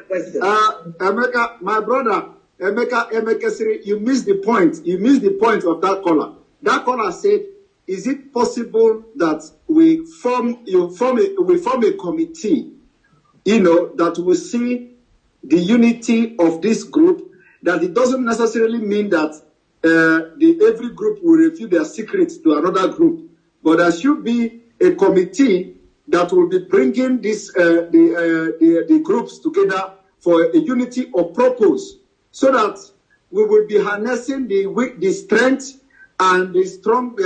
question. Emeka, my brother, Emekesiri, you missed the point. You missed the point of that caller. That caller said, is it possible that we form a committee, that will see the unity of this group, that it doesn't necessarily mean that every group will reveal their secrets to another group, but there should be a committee that will be bringing the groups together for a unity of purpose, so that we will be harnessing the strength and the strong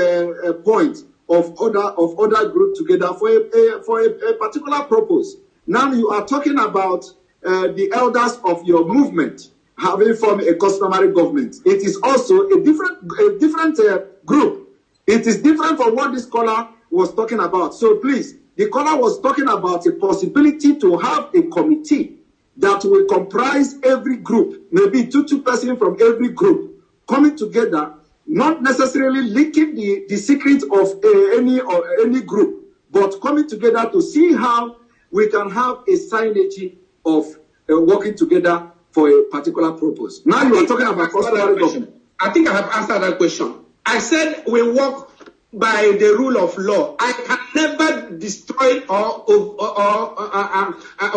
point of other groups together for a particular purpose. Now you are talking about the elders of your movement having formed a customary government. It is also a different group. It is different from what this caller was talking about. So please, the caller was talking about a possibility to have a committee that will comprise every group, maybe two persons from every group coming together, not necessarily leaking the secret of any group, but coming together to see how we can have a synergy of working together for a particular purpose. Now you are talking about customary government. I think I have answered that question. I said we work by the rule of law. I can never destroy or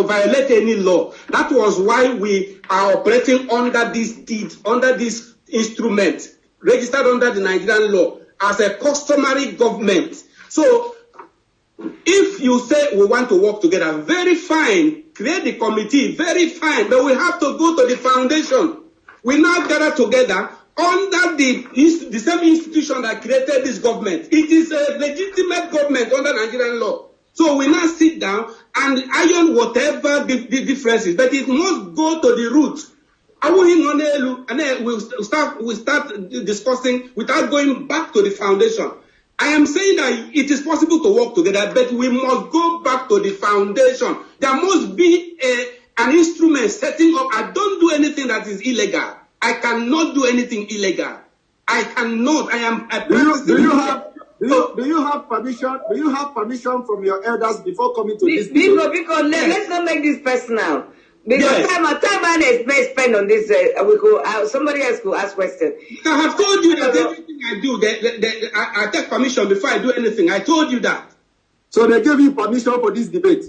violate any law. That was why we are operating under this deed, under this instrument, registered under the Nigerian law as a customary government. So if you say we want to work together, very fine, create the committee, very fine, but we have to go to the foundation. We now gather together under the same institution that created this government. It is a legitimate government under Nigerian law. So we now sit down and iron whatever the differences, but it must go to the root. And then we start discussing without going back to the foundation. I am saying that it is possible to work together, but we must go back to the foundation. There must be an instrument setting up. I don't do anything that is illegal. I cannot do anything illegal. I cannot. I am. Do you have permission? Do you have permission from your elders before coming to this? Because let's not make this personal. Because time is spent on this. Somebody else could ask questions. I have told you that everything I do, I take permission before I do anything. I told you that. So they gave you permission for this debate.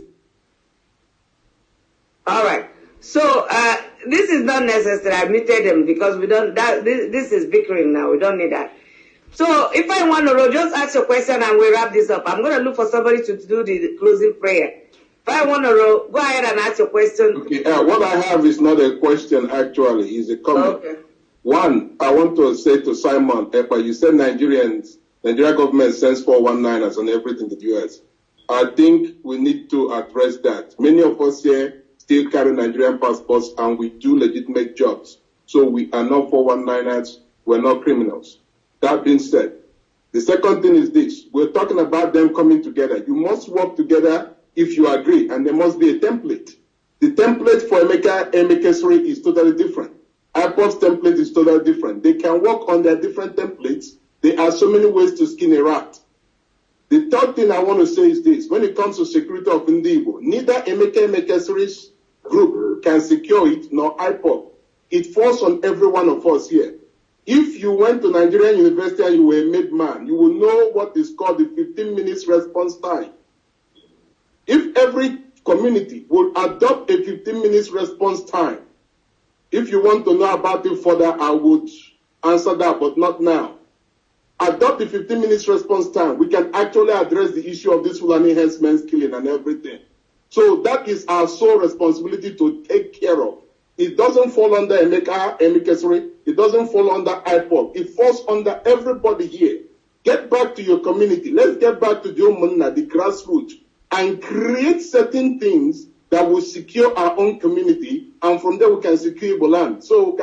All right. So this is not necessary. I muted them because we don't. This is bickering now. We don't need that. So if I want to just ask a question and we wrap this up, I'm going to look for somebody to do the closing prayer. If I want to go ahead and ask a question. Okay. What I have is not a question. Actually, is a comment. Okay. One, I want to say to Simon Ekpa, you said Nigeria government sends 419ers on everything in the U.S. I think we need to address that. Many of us here still carry Nigerian passports and we do legitimate jobs. So we are not 419ers, we're not criminals. That being said, the second thing is this. We're talking about them coming together. You must work together if you agree, and there must be a template. The template for Emekesiri is totally different. IPOB's template is totally different. They can work on their different templates. There are so many ways to skin a rat. The third thing I want to say is this. When it comes to security of Igbo, neither Emekesiri's group can secure it, nor IPOB. It falls on every one of us here. If you went to Nigerian University and you were a made man, you will know what is called the 15 minutes response time. If every community would adopt a 15 minutes response time, if you want to know about it further, I would answer that, but not now. Adopt the 15 minutes response time. We can actually address the issue of this Fulani herdsmen's killing and everything. So that is our sole responsibility to take care of. It doesn't fall under Emekesiri. It doesn't fall under IPOB. It falls under everybody here. Get back to your community. Let's get back to the Umunna, the grassroots, and create certain things that will secure our own community, and from there we can secure Igbo land. So,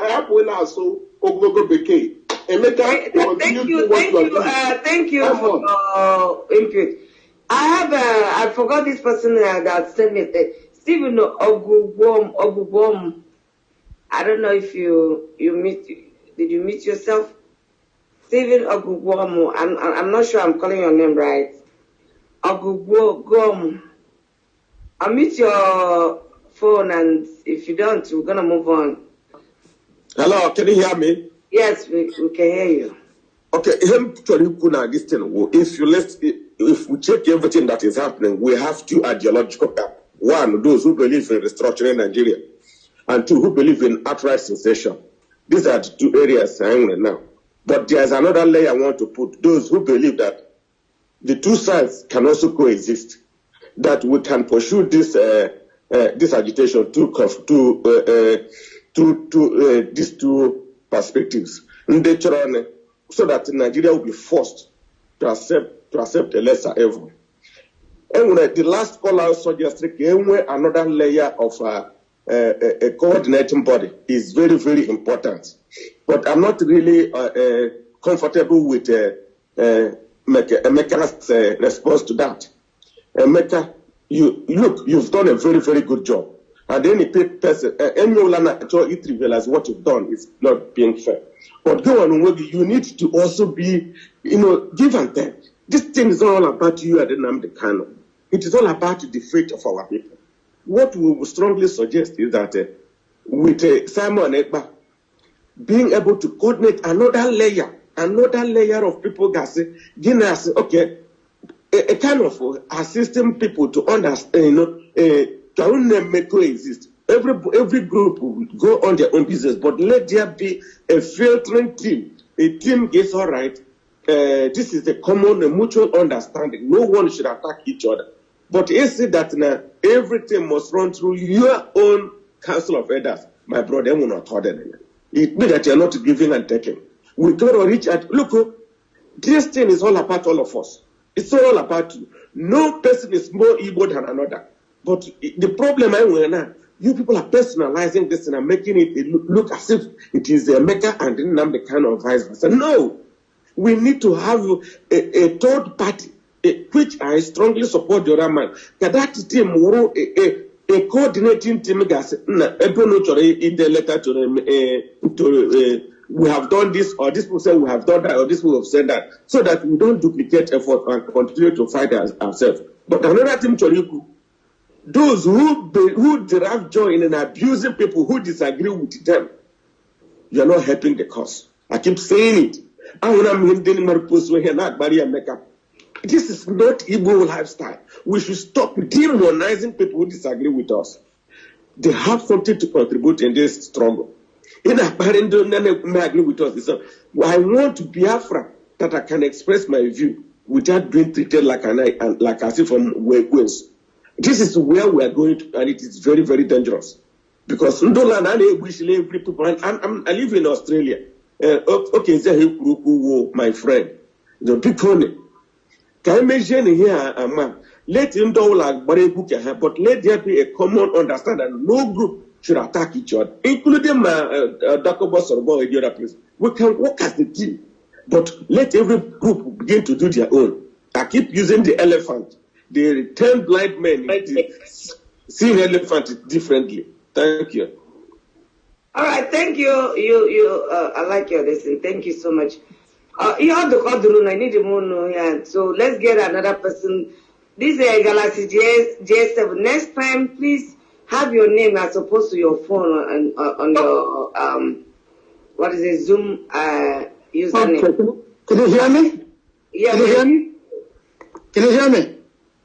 thank you for input. I forgot this person that sent me Stephen Ogubom. I don't know if did you meet yourself? Stephen Ogubom. I'm not sure I'm calling your name right. Ogubom. I'll mute your phone, and if you don't, we're gonna move on. Hello, can you hear me? Yes, we can hear you. Okay, this thing. If we check everything that is happening, we have two ideological gaps. One, those who believe in restructuring Nigeria, and two, who believe in outright secession. These are the two areas I'm in now. But there's another layer I want to put. Those who believe that the two sides can also coexist, that we can pursue this this agitation to these two perspectives, so that Nigeria will be forced to accept a lesser evil. And the last caller suggested another layer of a coordinating body is very, very important. But I'm not really comfortable with Emeka's response to that. Emeka, you've done a very, very good job. And any person, it reveals what you've done is not being fair. But go on, you need to also be, give and take. This thing is not all about you at the Nnamdi. It is all about the fate of our people. What we would strongly suggest is that with Simon Ekpa being able to coordinate another layer of people that say, okay, a kind of assisting people to understand, to coexist. Every group will go on their own business, but let there be a filtering team. A team gets all right. This is a common, mutual understanding. No one should attack each other. But is it that now everything must run through your own council of elders? My brother will not order them. It means that you're not giving and taking. We got to reach out. Look, this thing is all about all of us. It's all about you. No person is more Igbo than another. But the problem I want now, you people are personalizing this and making it look as if it is a Mecca and Nnamdi kind of vice versa. No, we need to have a third party, which I strongly support the other man. That team, a coordinating team, in the letter to them, we have done this, or this person say we have done that, or this people have said that, so that we don't duplicate effort and continue to fight ourselves. But another team, those who derive joy in abusing people who disagree with them, you are not helping the cause. I keep saying it. This is not Igbo lifestyle. We should stop demonizing people who disagree with us. they have something to contribute in this struggle. In a parent don't agree with us. So I want to Biafra that I can express my view without being treated like as if I'm Wegwens. This is where we are going to, and it is very, very dangerous. Because I live in Australia. Okay, my friend. The people can imagine here, let him do like but let there be a common understanding. No group should attack each other, including Dakobos or the other place. We can work as a team, but let every group begin to do their own. I keep using the elephant. The 10 blind men see the elephant differently. Thank you. All right, thank you. I like your lesson. Thank you so much. You have the call the room. I need the moon here. So let's get another person. This is Galaxy J7. Next time, please have your name as opposed to your phone and on your what is it, Zoom username. Okay. Can you hear me? Yeah. Can you hear me? Can you hear me?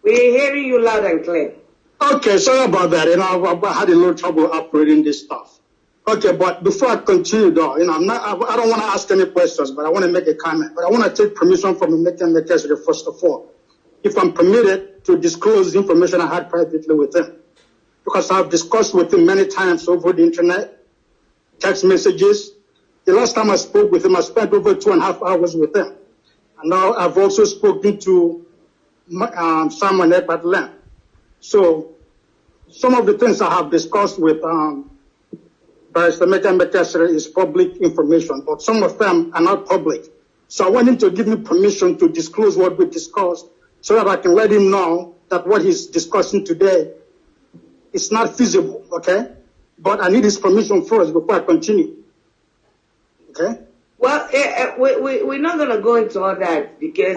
We're hearing you loud and clear. Okay, sorry about that. I had a little trouble operating this stuff. Okay, but before I continue, though, I don't want to ask any questions, but I want to make a comment. But I want to take permission from Emekesiri first of all, if I'm permitted to disclose the information I had privately with him, because I've discussed with him many times over the internet, text messages. The last time I spoke with him, I spent over 2.5 hours with him, and now I've also spoken to Simon Ekpa at length. So some of the things I have discussed with Barrister Emekesiri is public information, but some of them are not public. So I want him to give me permission to disclose what we discussed so that I can let him know that what he's discussing today is not feasible, okay? But I need his permission first before I continue, okay? Well, we're not going to go into all that because...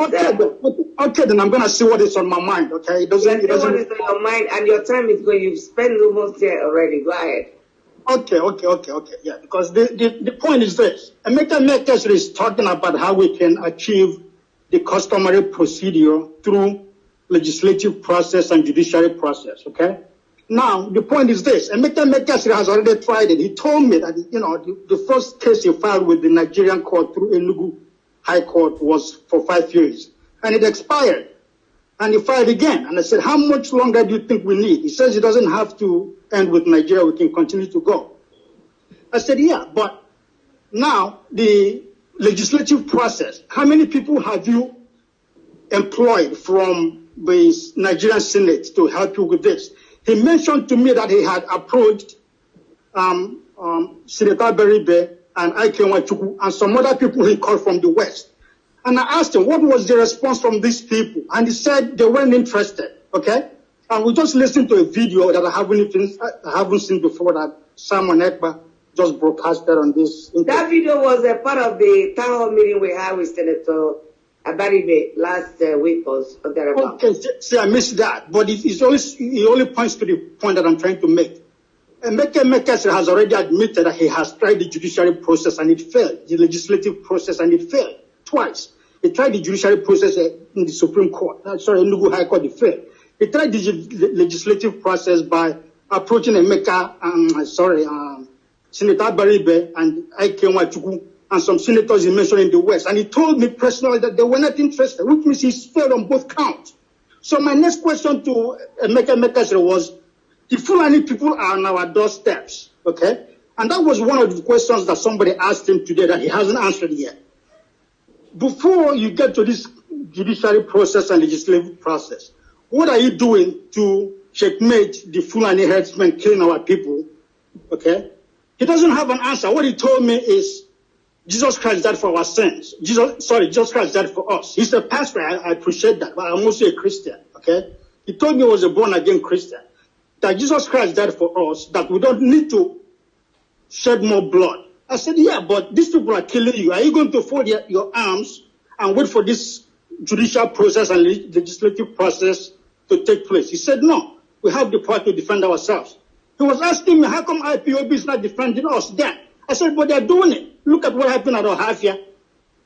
Okay, then I'm going to see what is on my mind, okay? It doesn't... What is on your mind, and your time is going. You've spent almost there already. Go ahead. Okay. Yeah, because the point is this. Emekesiri is talking about how we can achieve the customary procedure through legislative process and judiciary process, okay? Now, the point is this. Emekesiri has already tried it. He told me that, the first case he filed with the Nigerian court through Enugu High Court was for 5 years. And it expired. And he filed again. And I said, how much longer do you think we need? He says it doesn't have to end with Nigeria. We can continue to go. I said, yeah, but now the legislative process, how many people have you employed from the Nigerian Senate to help you with this? He mentioned to me that he had approached Senator Beribe and Adaejiagamba and some other people he called from the West. And I asked him, what was the response from these people? And he said they weren't interested, okay? And we just listened to a video that I haven't seen before that Simon Ekpa just broadcasted on this. That video was a part of the town hall meeting we had with Senator Beribe last week or thereabout. Okay, see, I missed that. But he only points to the point that I'm trying to make. Emekesiri has already admitted that he has tried the judiciary process and it failed, the legislative process and it failed twice. He tried the judiciary process in the Supreme Court. Enugu High Court, it failed. He tried the legislative process by approaching Senator Beribe and Adaejiagamba and some senators he mentioned in the West. And he told me personally that they were not interested, which means he's failed on both counts. So my next question to Emekesiri was, the Fulani people are on our doorsteps, okay? And that was one of the questions that somebody asked him today that he hasn't answered yet. Before you get to this judiciary process and legislative process, what are you doing to checkmate the Fulani herdsmen killing our people? Okay? He doesn't have an answer. What he told me is Jesus Christ died for our sins. Jesus Christ died for us. He's a pastor. I appreciate that, but I'm also a Christian. Okay? He told me he was a born-again Christian. That Jesus Christ died for us, that we don't need to shed more blood. I said, yeah, but these people are killing you. Are you going to fold your arms and wait for this judicial process and legislative process to take place? He said, no, we have the power to defend ourselves. He was asking me, how come IPOB is not defending us then? I said, but they're doing it. Look at what happened at Ohafia.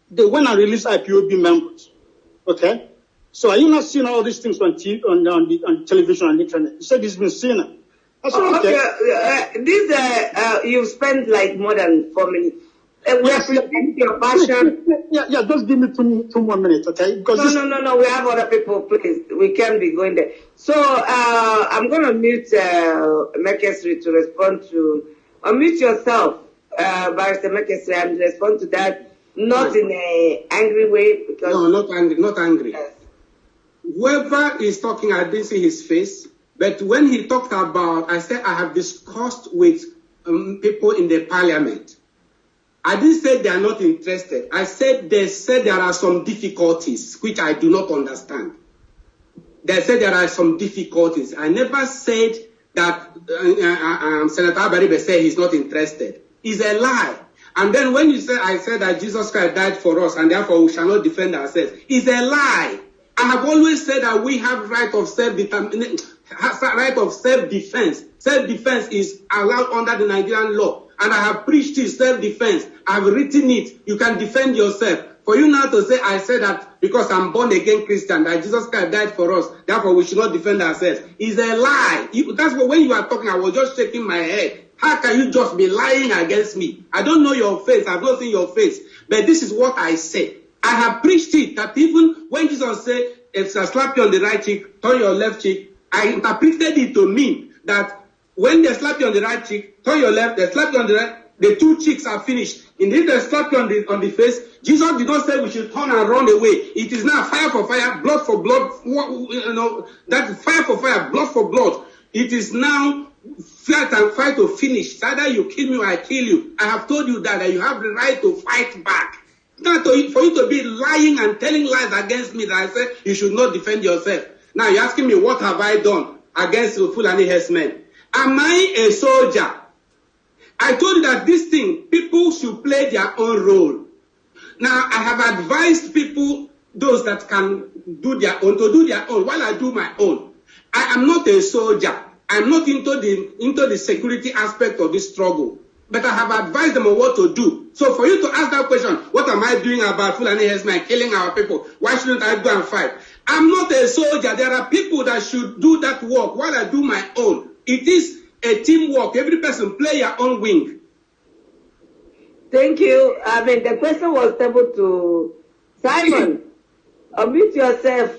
They went and released IPOB members. Okay? So are you not seeing all these things on television and the internet? He said he's been seeing them. You've spent like more than 4 minutes. We appreciate your passion. Yeah, just give me two more minutes, okay? Because no. We have other people, please. We can't be going there. So I'm going to mute Emekesiri to respond to. Unmute yourself, Barrister Emekesiri, and respond to that. Not in an angry way. Because no, not angry. Yes. Whoever is talking, I didn't see his face. But when he talked about, I said I have discussed with people in the parliament. I didn't say they are not interested. I said they said there are some difficulties, which I do not understand. They said there are some difficulties. I never said that Senator Abaribe said he's not interested. It's a lie. And then when you say, I said that Jesus Christ died for us and therefore we shall not defend ourselves, it's a lie. I have always said that we have right of self-defense. Self-defense is allowed under the Nigerian law. And I have preached it, self-defense. I have written it. You can defend yourself. For you now to say, I said that because I'm born again Christian, that Jesus Christ died for us, therefore we should not defend ourselves, is a lie. That's what, when you are talking, I was just shaking my head. How can you just be lying against me? I don't know your face. I've not seen your face. But this is what I say. I have preached it, that even when Jesus said, if I slap you on the right cheek, turn your left cheek, I interpreted it to mean that when they slap you on the right cheek, turn your left, they slap you on the right, the two cheeks are finished. Indeed, they slap you on the face. Jesus did not say we should turn and run away. It is now fire for fire, blood for blood. That fire for fire, blood for blood. It is now fight and fight to finish. It's either you kill me or I kill you. I have told you that you have the right to fight back. Not for you to be lying and telling lies against me that I said you should not defend yourself. Now you're asking me what have I done against the Fulani herdsmen? Am I a soldier? I told you that this thing, people should play their own role. Now I have advised people, those that can do their own, to do their own while I do my own. I am not a soldier. I'm not into the security aspect of this struggle. But I have advised them on what to do. So for you to ask that question, what am I doing about Fulani herdsmen killing our people? Why shouldn't I go and fight? I'm not a soldier. There are people that should do that work while I do my own. It is a teamwork. Every person play your own wing. Thank you. I mean, the question was able to Simon. Unmute yourself.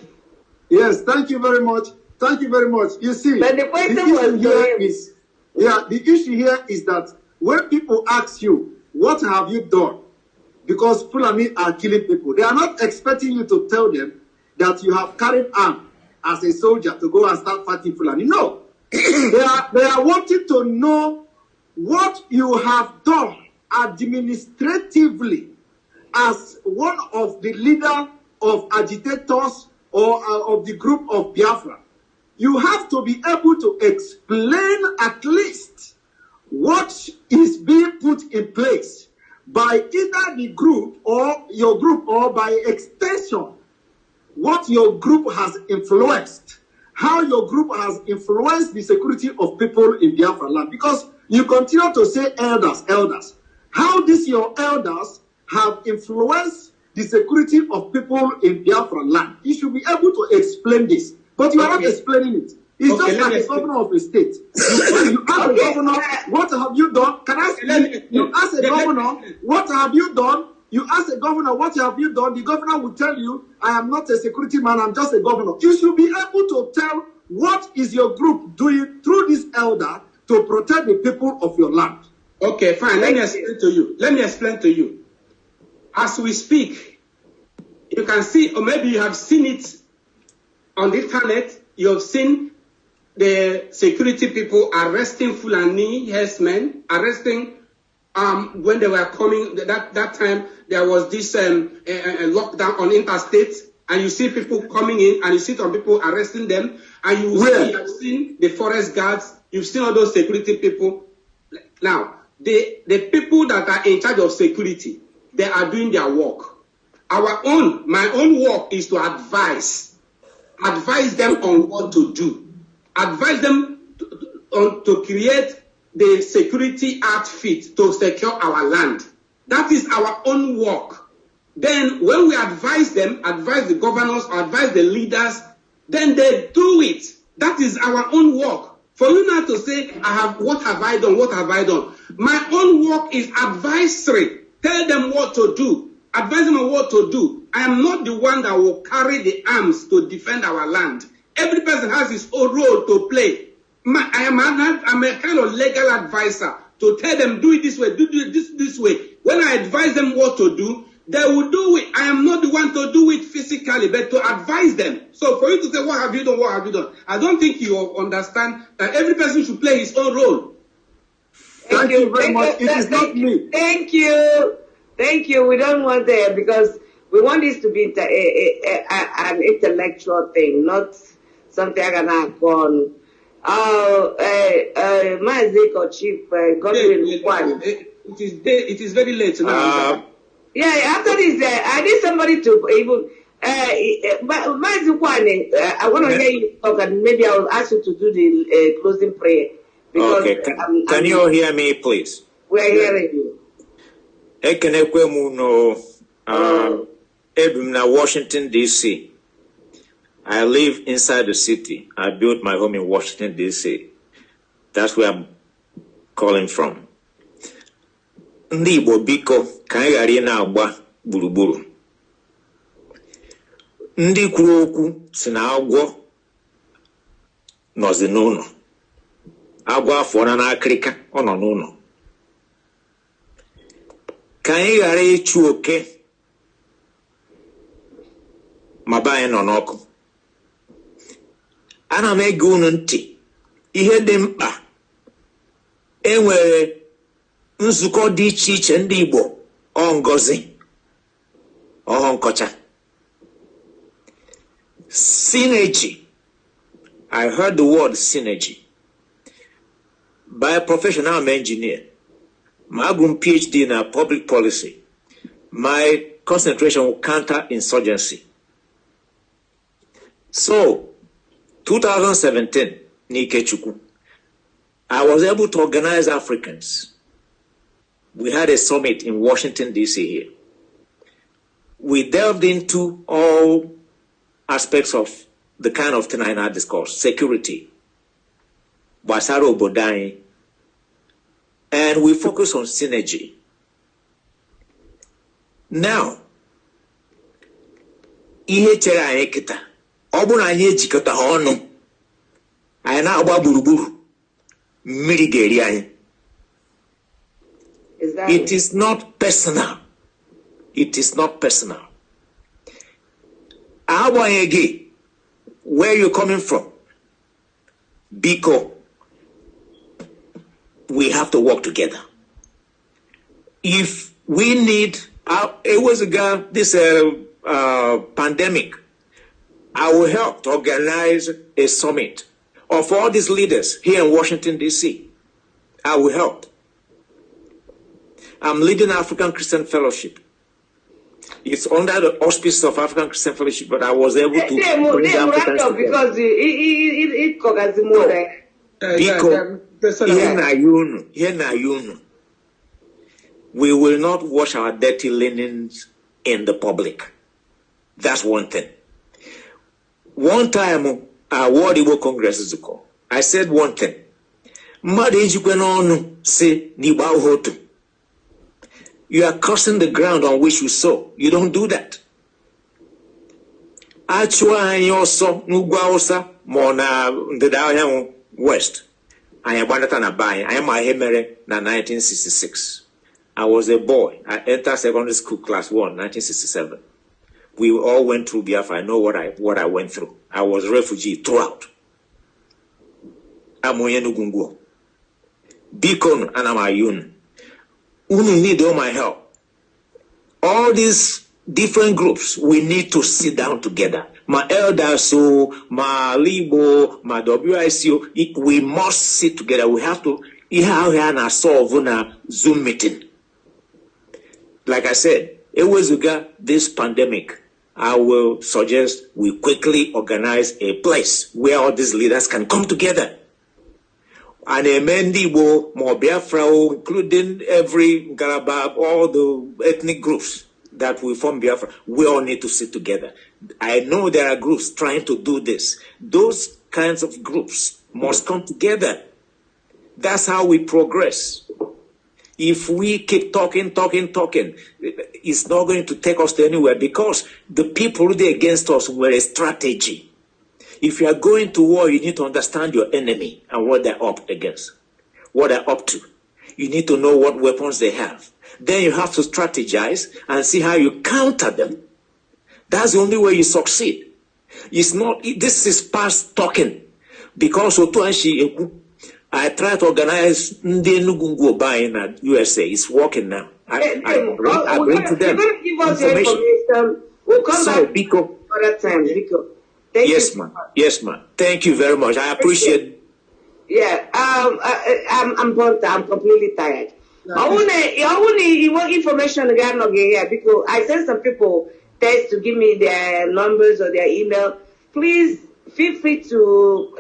Yes, thank you very much. Thank you very much. You see, but the question was the issue here is that when people ask you, what have you done? Because Fulani are killing people. They are not expecting you to tell them that you have carried arms as a soldier to go and start fighting Fulani. No. They are wanting to know what you have done administratively as one of the leader of agitators or of the group of Biafra. You have to be able to explain at least what is being put in place by either the group or your group, or by extension, what your group has influenced, how your group has influenced the security of people in Biafra land. Because you continue to say elders. How these your elders have influenced the security of people in Biafra land. You should be able to explain this. But you are not explaining it. It's just like a governor of a state. You ask a governor, what have you done? Can I say, you ask a governor, what have you done? You ask a governor, what have you done? The governor will tell you, I am not a security man, I'm just a governor. You should be able to tell what is your group doing through this elder to protect the people of your land. Okay, fine. Let me explain to you. As we speak, you can see, or maybe you have seen it on the internet, you have seen the security people arresting Fulani herdsmen, arresting when they were coming, that time there was this lockdown on interstate, and you see people coming in, and you see some people arresting them, and you have seen the forest guards, you've seen all those security people. Now, the people that are in charge of security, they are doing their work. My own work is to advise them on what to do. Advise them to create the security outfit to secure our land. That is our own work. Then when we advise them, advise the governors, or advise the leaders, then they do it. That is our own work. For you now to say, what have I done? What have I done? My own work is advisory. Tell them what to do. Advise them on what to do. I am not the one that will carry the arms to defend our land. Every person has his own role to play. I'm a kind of legal advisor to tell them, do it this way, do this way. When I advise them what to do, they will do it. I am not the one to do it physically, but to advise them. So for you to say, what have you done, what have you done? I don't think you understand that every person should play his own role. Thank you very much. It is not me. Thank you. Thank you. We don't want that because we want this to be an intellectual thing, not something I can have on. Mazi or Chief Godwin Kwan. It is very late now. Yeah, after this, I need somebody to even. Mazi Kwan, I want to hear you talk, and maybe I will ask you to do the closing prayer. Because, okay, can you all hear me, please? We are hearing you. Edwina, Washington, D.C. I live inside the city. I built my home in Washington, D.C. That's where I'm calling from. Ndị Igbo biko ka anyị ghara na-agba gburugburu. Ndị kwuru okwu si na agwọ nọzi n'ụlọ. Agwọ afọ na n'akịrịka ọ nọ n'ụlọ. Ka anyị ghara ịchụ oke ma be anyị nọ n'ọkụ. Ana m ege unu ntị. Ihe dị mkpa enwere nzukọ dị iche iche ndị Igbo ọ ngọzi ọhọ nkọcha. Synergy. I heard the word synergy. By profession, I'm an engineer. My PhD in public policy. My concentration on counter-insurgency. So, 2017, Nikechukwu, I was able to organize Africans. We had a summit in Washington, D.C. here. We delved into all aspects of the kind of thing I now discussed. Security, Basaro Bodai, and we focus on synergy. Now, ihe chere anyị kịta, ọ bụrụ anyị ejikọta ọnụ, anyị na-agba gburugburu, mmiri ga-eri anyị. It is not personal. It is not personal. Agbanyeghị, where you're coming from, because we have to work together. If we need, it was this pandemic, I will help to organize a summit of all these leaders here in Washington, D.C. I will help. I'm leading African Christian Fellowship. It's under the auspices of African Christian Fellowship, but I was able to bring Africans together. Because it covers more than... We will not wash our dirty linens in the public. That's one thing. One time, our World Igbo Congress is called. I said one thing. You are crossing the ground on which you sow. You don't do that. Actually, also, Nugwaosa, Mona, the West. I am Banatana Bay. I am a Hemere na 1966. I was a boy. I entered secondary school class 1, 1967. We all went through Biafra. I know what I went through. I was a refugee throughout. I'm Oyenugungo. Beacon and Amayun. Unu need all my help. All these different groups, we need to sit down together. My elders, my Libo, my WICO, we must sit together. We have to solve on a Zoom meeting. Like I said, it was this pandemic. I will suggest we quickly organize a place where all these leaders can come together. And Nnamdi, more Biafra, including every Garabab, all the ethnic groups that we form Biafra, we all need to sit together. I know there are groups trying to do this. Those kinds of groups must come together. That's how we progress. If we keep talking, it's not going to take us to anywhere, because the people who are against us were a strategy. If you are going to war, you need to understand your enemy and what they're up against, what they're up to. You need to know what weapons they have. Then you have to strategize and see how you counter them. That's the only way you succeed. It's not, this is past talking. Because I try to organize Ndi Nugungu buying at USA. It's working now. I bring to them give us your information. We'll come back Biko, another time. Biko. Yes, ma'am. Yes, ma'am. Thank you very much. I appreciate it. Yeah, I'm burnt. I'm completely tired. I want information again here because I sent some people text to give me their numbers or their email. Please feel free to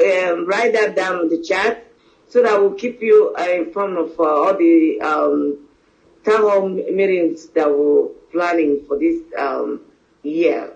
write that down on the chat so that we'll keep you informed of all the town hall meetings that we're planning for this year.